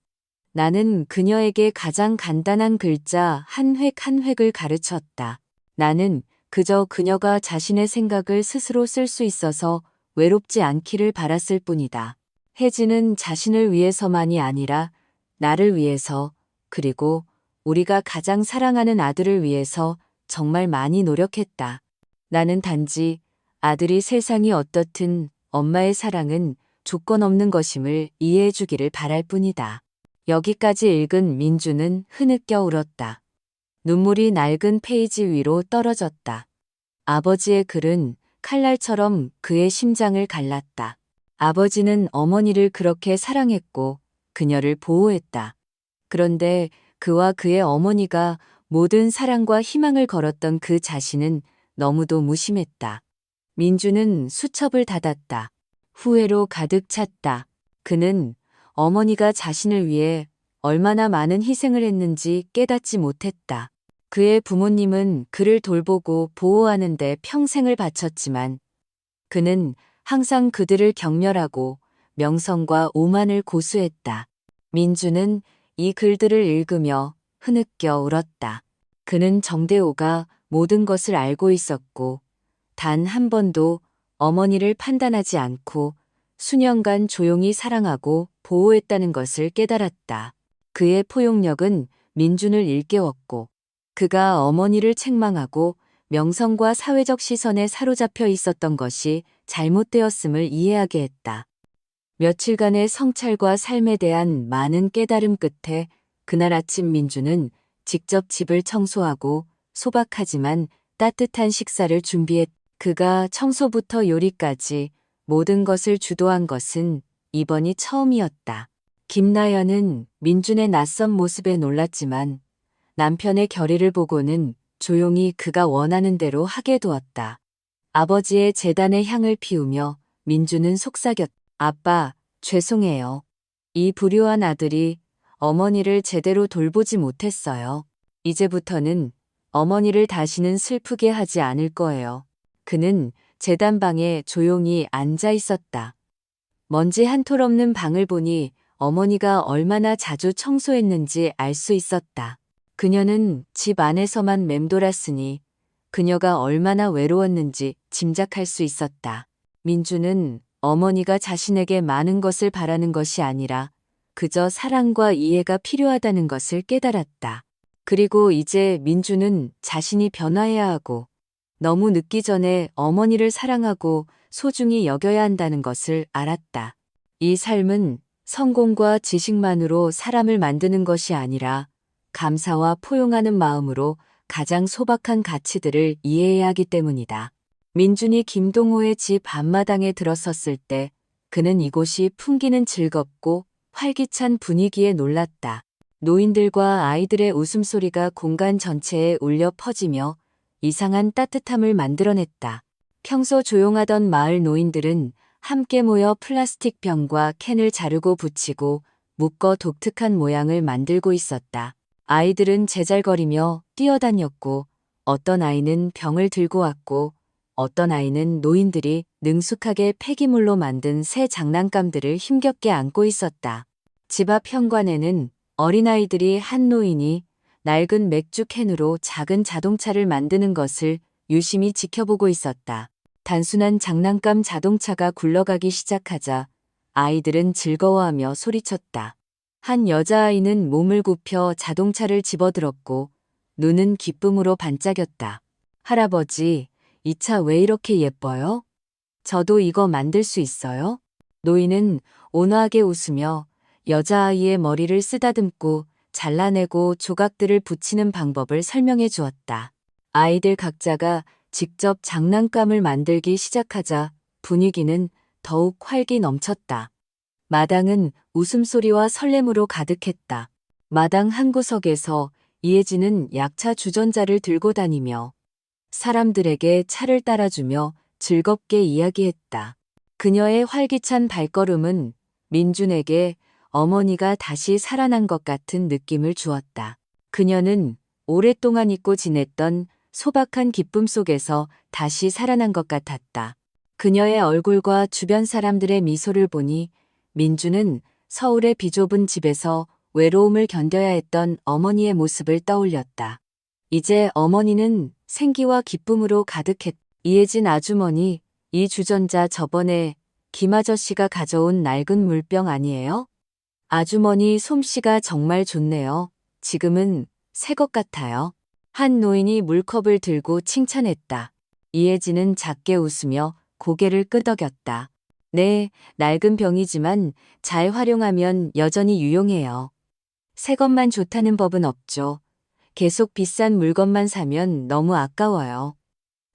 나는 그녀에게 가장 간단한 글자 한 획 한 획을 가르쳤다. 나는 그저 그녀가 자신의 생각을 스스로 쓸 수 있어서 외롭지 않기를 바랐을 뿐이다. 혜진은 자신을 위해서만이 아니라 나를 위해서 그리고 우리가 가장 사랑하는 아들을 위해서 정말 많이 노력했다. 나는 단지 아들이 세상이 어떻든 엄마의 사랑은 조건 없는 것임을 이해해 주기를 바랄 뿐이다. 여기까지 읽은 민주는 흐느껴 울었다. 눈물이 낡은 페이지 위로 떨어졌다. 아버지의 글은 칼날처럼 그의 심장을 갈랐다. 아버지는 어머니를 그렇게 사랑했고 그녀를 보호했다. 그런데 그와 그의 어머니가 모든 사랑과 희망을 걸었던 그 자신은 너무도 무심했다. 민주는 수첩을 닫았다. 후회로 가득 찼다. 그는 어머니가 자신을 위해 얼마나 많은 희생을 했는지 깨닫지 못했다. 그의 부모님은 그를 돌보고 보호하는 데 평생을 바쳤지만 그는 항상 그들을 경멸하고 명성과 오만을 고수했다. 민주는 이 글들을 읽으며 흐느껴 울었다. 그는 정대호가 모든 것을 알고 있었고 단 한 번도 어머니를 판단하지 않고 수년간 조용히 사랑하고 보호했다는 것을 깨달았다. 그의 포용력은 민준을 일깨웠고 그가 어머니를 책망하고 명성과 사회적 시선에 사로잡혀 있었던 것이 잘못되었음을 이해하게 했다. 며칠간의 성찰과 삶에 대한 많은 깨달음 끝에 그날 아침 민주는 직접 집을 청소하고 소박하지만 따뜻한 식사를 준비했다. 그가 청소부터 요리까지 모든 것을 주도한 것은 이번이 처음이었다. 김나연은 민준의 낯선 모습에 놀랐지만 남편의 결의를 보고는 조용히 그가 원하는 대로 하게 두었다. 아버지의 제단의 향을 피우며 민주는 속삭였다. 아빠, 죄송해요. 이 불효한 아들이 어머니를 제대로 돌보지 못했어요. 이제부터는 어머니를 다시는 슬프게 하지 않을 거예요. 그는 제단방에 조용히 앉아 있었다. 먼지 한 톨 없는 방을 보니 어머니가 얼마나 자주 청소했는지 알 수 있었다. 그녀는 집 안에서만 맴돌았으니 그녀가 얼마나 외로웠는지 짐작할 수 있었다. 민주는 어머니가 자신에게 많은 것을 바라는 것이 아니라 그저 사랑과 이해가 필요하다는 것을 깨달았다. 그리고 이제 민주는 자신이 변화해야 하고 너무 늦기 전에 어머니를 사랑하고 소중히 여겨야 한다는 것을 알았다. 이 삶은 성공과 지식만으로 사람을 만드는 것이 아니라 감사와 포용하는 마음으로 가장 소박한 가치들을 이해해야 하기 때문이다. 민준이 김동호의 집 앞마당에 들어섰을 때 그는 이곳이 풍기는 즐겁고 활기찬 분위기에 놀랐다. 노인들과 아이들의 웃음소리가 공간 전체에 울려 퍼지며 이상한 따뜻함을 만들어냈다. 평소 조용하던 마을 노인들은 함께 모여 플라스틱 병과 캔을 자르고 붙이고 묶어 독특한 모양을 만들고 있었다. 아이들은 제잘거리며 뛰어다녔고 어떤 아이는 병을 들고 왔고 어떤 아이는 노인들이 능숙하게 폐기물로 만든 새 장난감들을 힘겹게 안고 있었다. 집 앞 현관에는 어린아이들이 한 노인이 낡은 맥주 캔으로 작은 자동차를 만드는 것을 유심히 지켜보고 있었다. 단순한 장난감 자동차가 굴러가기 시작하자 아이들은 즐거워하며 소리쳤다. 한 여자아이는 몸을 굽혀 자동차를 집어들었고 눈은 기쁨으로 반짝였다. 할아버지, 이 차 왜 이렇게 예뻐요? 저도 이거 만들 수 있어요? 노인은 온화하게 웃으며 여자아이의 머리를 쓰다듬고 잘라내고 조각들을 붙이는 방법을 설명해 주었다. 아이들 각자가 직접 장난감을 만들기 시작하자 분위기는 더욱 활기 넘쳤다. 마당은 웃음소리와 설렘으로 가득했다. 마당 한 구석에서 이혜진은 약차 주전자를 들고 다니며 사람들에게 차를 따라주며 즐겁게 이야기했다. 그녀의 활기찬 발걸음은 민준에게 어머니가 다시 살아난 것 같은 느낌을 주었다. 그녀는 오랫동안 잊고 지냈던 소박한 기쁨 속에서 다시 살아난 것 같았다. 그녀의 얼굴과 주변 사람들의 미소를 보니 민주는 서울의 비좁은 집에서 외로움을 견뎌야 했던 어머니의 모습을 떠올렸다. 이제 어머니는 생기와 기쁨으로 가득했다. 이혜진 아주머니, 이 주전자 저번에 김 아저씨가 가져온 낡은 물병 아니에요? 아주머니 솜씨가 정말 좋네요. 지금은 새 것 같아요. 한 노인이 물컵을 들고 칭찬했다. 이혜진은 작게 웃으며 고개를 끄덕였다. 네, 낡은 병이지만 잘 활용하면 여전히 유용해요. 새 것만 좋다는 법은 없죠. 계속 비싼 물건만 사면 너무 아까워요.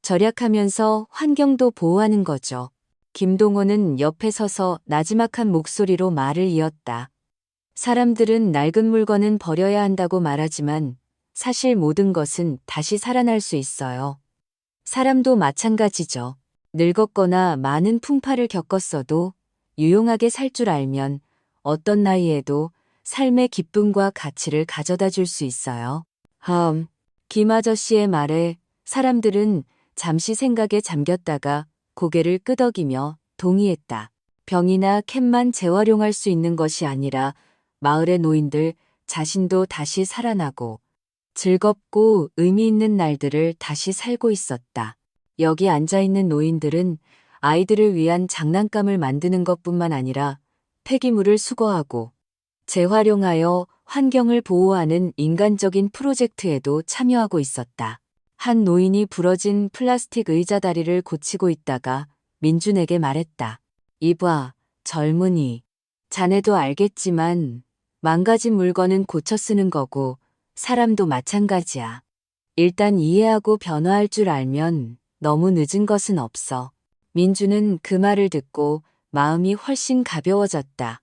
절약하면서 환경도 보호하는 거죠. 김동호는 옆에 서서 나지막한 목소리로 말을 이었다. 사람들은 낡은 물건은 버려야 한다고 말하지만 사실 모든 것은 다시 살아날 수 있어요. 사람도 마찬가지죠. 늙었거나 많은 풍파를 겪었어도 유용하게 살 줄 알면 어떤 나이에도 삶의 기쁨과 가치를 가져다 줄 수 있어요. 김 아저씨의 말에 사람들은 잠시 생각에 잠겼다가 고개를 끄덕이며 동의했다. 병이나 캔만 재활용할 수 있는 것이 아니라 마을의 노인들 자신도 다시 살아나고 즐겁고 의미 있는 날들을 다시 살고 있었다. 여기 앉아있는 노인들은 아이들을 위한 장난감을 만드는 것뿐만 아니라 폐기물을 수거하고 재활용하여 환경을 보호하는 인간적인 프로젝트에도 참여하고 있었다. 한 노인이 부러진 플라스틱 의자 다리를 고치고 있다가 민준에게 말했다. 이봐, 젊은이. 자네도 알겠지만 망가진 물건은 고쳐 쓰는 거고 사람도 마찬가지야. 일단 이해하고 변화할 줄 알면 너무 늦은 것은 없어. 민주는 그 말을 듣고 마음이 훨씬 가벼워졌다.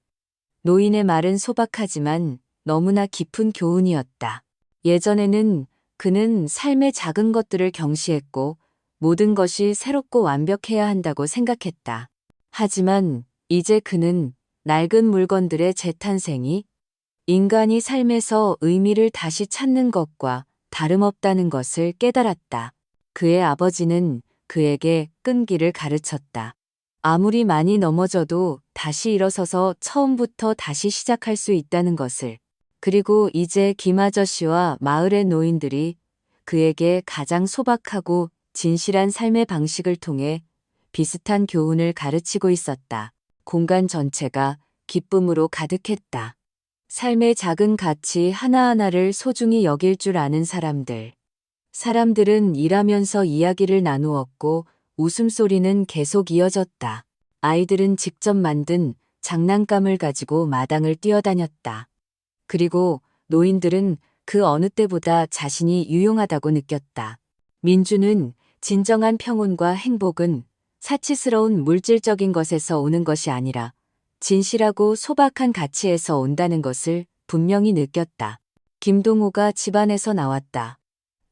노인의 말은 소박하지만 너무나 깊은 교훈이었다. 예전에는 그는 삶의 작은 것들을 경시했고 모든 것이 새롭고 완벽해야 한다고 생각했다. 하지만 이제 그는 낡은 물건들의 재탄생이 인간이 삶에서 의미를 다시 찾는 것과 다름없다는 것을 깨달았다. 그의 아버지는 그에게 끈기를 가르쳤다. 아무리 많이 넘어져도 다시 일어서서 처음부터 다시 시작할 수 있다는 것을. 그리고 이제 김 아저씨와 마을의 노인들이 그에게 가장 소박하고 진실한 삶의 방식을 통해 비슷한 교훈을 가르치고 있었다. 공간 전체가 기쁨으로 가득했다. 삶의 작은 가치 하나하나를 소중히 여길 줄 아는 사람들. 사람들은 일하면서 이야기를 나누었고 웃음소리는 계속 이어졌다. 아이들은 직접 만든 장난감을 가지고 마당을 뛰어다녔다. 그리고 노인들은 그 어느 때보다 자신이 유용하다고 느꼈다. 민주는 진정한 평온과 행복은 사치스러운 물질적인 것에서 오는 것이 아니라 진실하고 소박한 가치에서 온다는 것을 분명히 느꼈다. 김동호가 집안에서 나왔다.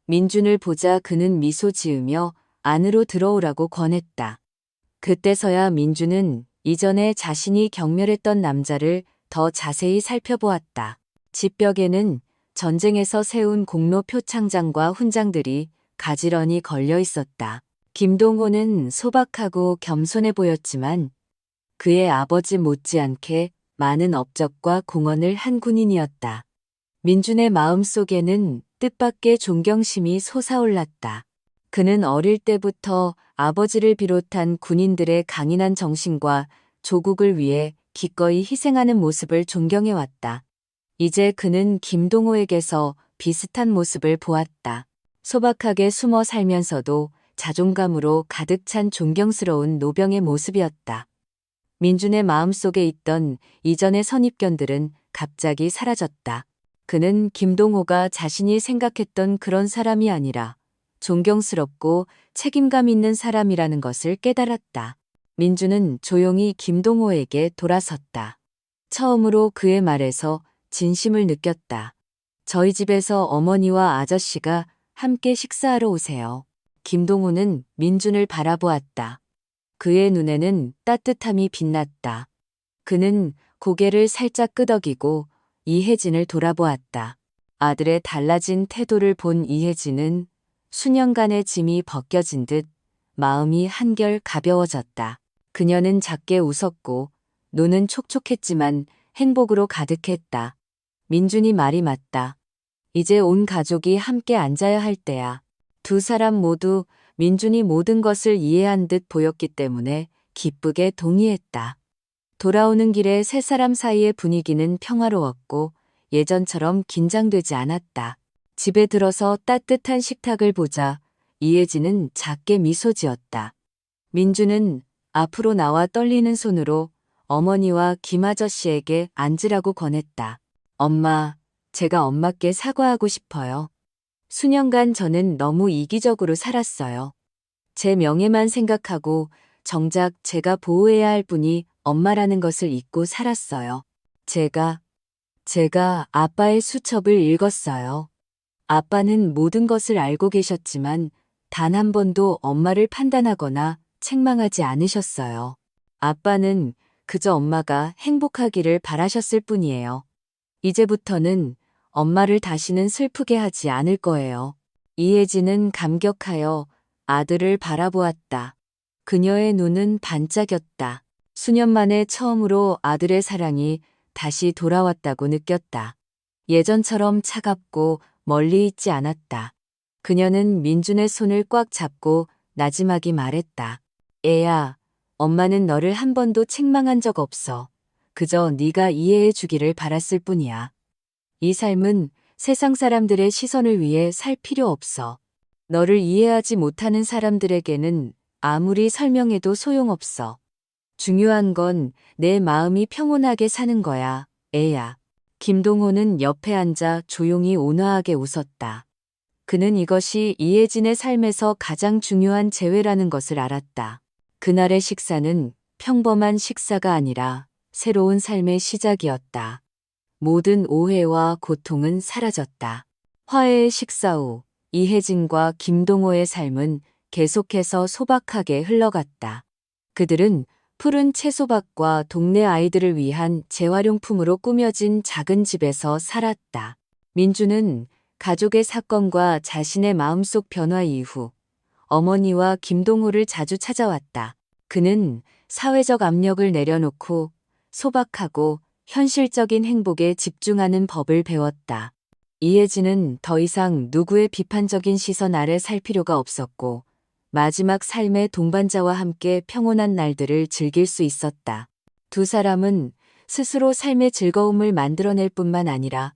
민준을 보자 그는 미소 지으며 안으로 들어오라고 권했다. 그때서야 민준은 이전에 자신이 경멸했던 남자를 더 자세히 살펴보았다. 집벽에는 전쟁에서 세운 공로 표창장과 훈장들이 가지런히 걸려 있었다. 김동호는 소박하고 겸손해 보였지만 그의 아버지 못지않게 많은 업적과 공헌을 한 군인이었다. 민준의 마음속에는 뜻밖의 존경심이 솟아올랐다. 그는 어릴 때부터 아버지를 비롯한 군인들의 강인한 정신과 조국을 위해 기꺼이 희생하는 모습을 존경해왔다. 이제 그는 김동호에게서 비슷한 모습을 보았다. 소박하게 숨어 살면서도 자존감으로 가득 찬 존경스러운 노병의 모습이었다. 민준의 마음속에 있던 이전의 선입견들은 갑자기 사라졌다. 그는 김동호가 자신이 생각했던 그런 사람이 아니라 존경스럽고 책임감 있는 사람이라는 것을 깨달았다. 민준은 조용히 김동호에게 돌아섰다. 처음으로 그의 말에서 진심을 느꼈다. 저희 집에서 어머니와 아저씨가 함께 식사하러 오세요. 김동호는 민준을 바라보았다. 그의 눈에는 따뜻함이 빛났다. 그는 고개를 살짝 끄덕이고 이혜진을 돌아보았다. 아들의 달라진 태도를 본 이혜진은 수년간의 짐이 벗겨진 듯 마음이 한결 가벼워졌다. 그녀는 작게 웃었고 눈은 촉촉했지만 행복으로 가득했다. 민준이 말이 맞다. 이제 온 가족이 함께 앉아야 할 때야. 두 사람 모두 민준이 모든 것을 이해한 듯 보였기 때문에 기쁘게 동의했다. 돌아오는 길에 세 사람 사이의 분위기는 평화로웠고 예전처럼 긴장되지 않았다. 집에 들어서 따뜻한 식탁을 보자 이혜진은 작게 미소 지었다. 민주는 앞으로 나와 떨리는 손으로 어머니와 김아저씨에게 앉으라고 권했다. 엄마, 제가 엄마께 사과하고 싶어요. 수년간 저는 너무 이기적으로 살았어요. 제 명예만 생각하고 정작 제가 보호해야 할 분이 엄마라는 것을 잊고 살았어요. 제가 아빠의 수첩을 읽었어요. 아빠는 모든 것을 알고 계셨지만 단 한 번도 엄마를 판단하거나 책망하지 않으셨어요. 아빠는 그저 엄마가 행복하기를 바라셨을 뿐이에요. 이제부터는 엄마를 다시는 슬프게 하지 않을 거예요. 이혜진은 감격하여 아들을 바라보았다. 그녀의 눈은 반짝였다. 수년 만에 처음으로 아들의 사랑이 다시 돌아왔다고 느꼈다. 예전처럼 차갑고 멀리 있지 않았다. 그녀는 민준의 손을 꽉 잡고 나지막이 말했다. 애야, 엄마는 너를 한 번도 책망한 적 없어. 그저 네가 이해해 주기를 바랐을 뿐이야. 이 삶은 세상 사람들의 시선을 위해 살 필요 없어. 너를 이해하지 못하는 사람들에게는 아무리 설명해도 소용없어. 중요한 건 내 마음이 평온하게 사는 거야, 애야. 김동호는 옆에 앉아 조용히 온화하게 웃었다. 그는 이것이 이혜진의 삶에서 가장 중요한 재회라는 것을 알았다. 그날의 식사는 평범한 식사가 아니라 새로운 삶의 시작이었다. 모든 오해와 고통은 사라졌다. 화해의 식사 후 이혜진과 김동호의 삶은 계속해서 소박하게 흘러갔다. 그들은 푸른 채소밭과 동네 아이들을 위한 재활용품으로 꾸며진 작은 집에서 살았다. 민주는 가족의 사건과 자신의 마음속 변화 이후 어머니와 김동호를 자주 찾아왔다. 그는 사회적 압력을 내려놓고 소박하고 현실적인 행복에 집중하는 법을 배웠다. 이혜진은 더 이상 누구의 비판적인 시선 아래 살 필요가 없었고 마지막 삶의 동반자와 함께 평온한 날들을 즐길 수 있었다. 두 사람은 스스로 삶의 즐거움을 만들어낼 뿐만 아니라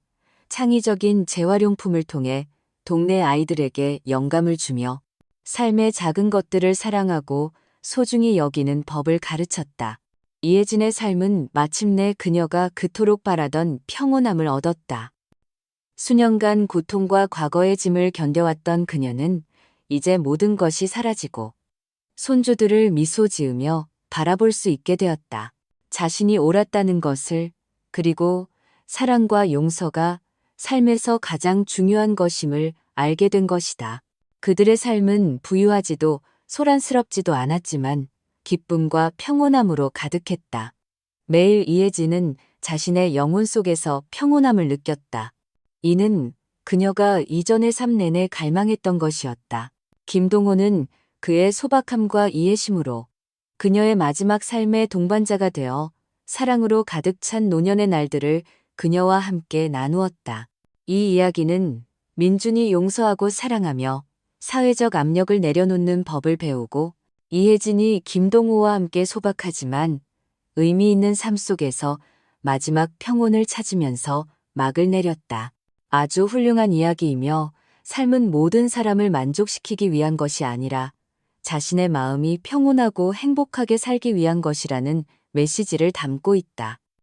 창의적인 재활용품을 통해 동네 아이들에게 영감을 주며 삶의 작은 것들을 사랑하고 소중히 여기는 법을 가르쳤다. 이혜진의 삶은 마침내 그녀가 그토록 바라던 평온함을 얻었다. 수년간 고통과 과거의 짐을 견뎌왔던 그녀는 이제 모든 것이 사라지고 손주들을 미소 지으며 바라볼 수 있게 되었다. 자신이 옳았다는 것을, 그리고 사랑과 용서가 삶에서 가장 중요한 것임을 알게 된 것이다. 그들의 삶은 부유하지도 소란스럽지도 않았지만 기쁨과 평온함으로 가득했다. 매일 이혜진은 자신의 영혼 속에서 평온함을 느꼈다. 이는 그녀가 이전의 삶 내내 갈망했던 것이었다. 김동호는 그의 소박함과 이해심으로 그녀의 마지막 삶의 동반자가 되어 사랑으로 가득 찬 노년의 날들을 그녀와 함께 나누었다. 이 이야기는 민준이 용서하고 사랑하며 사회적 압력을 내려놓는 법을 배우고 이혜진이 김동호와 함께 소박하지만 의미 있는 삶 속에서 마지막 평온을 찾으면서 막을 내렸다. 아주 훌륭한 이야기이며 삶은 모든 사람을 만족시키기 위한 것이 아니라 자신의 마음이 평온하고 행복하게 살기 위한 것이라는 메시지를 담고 있다.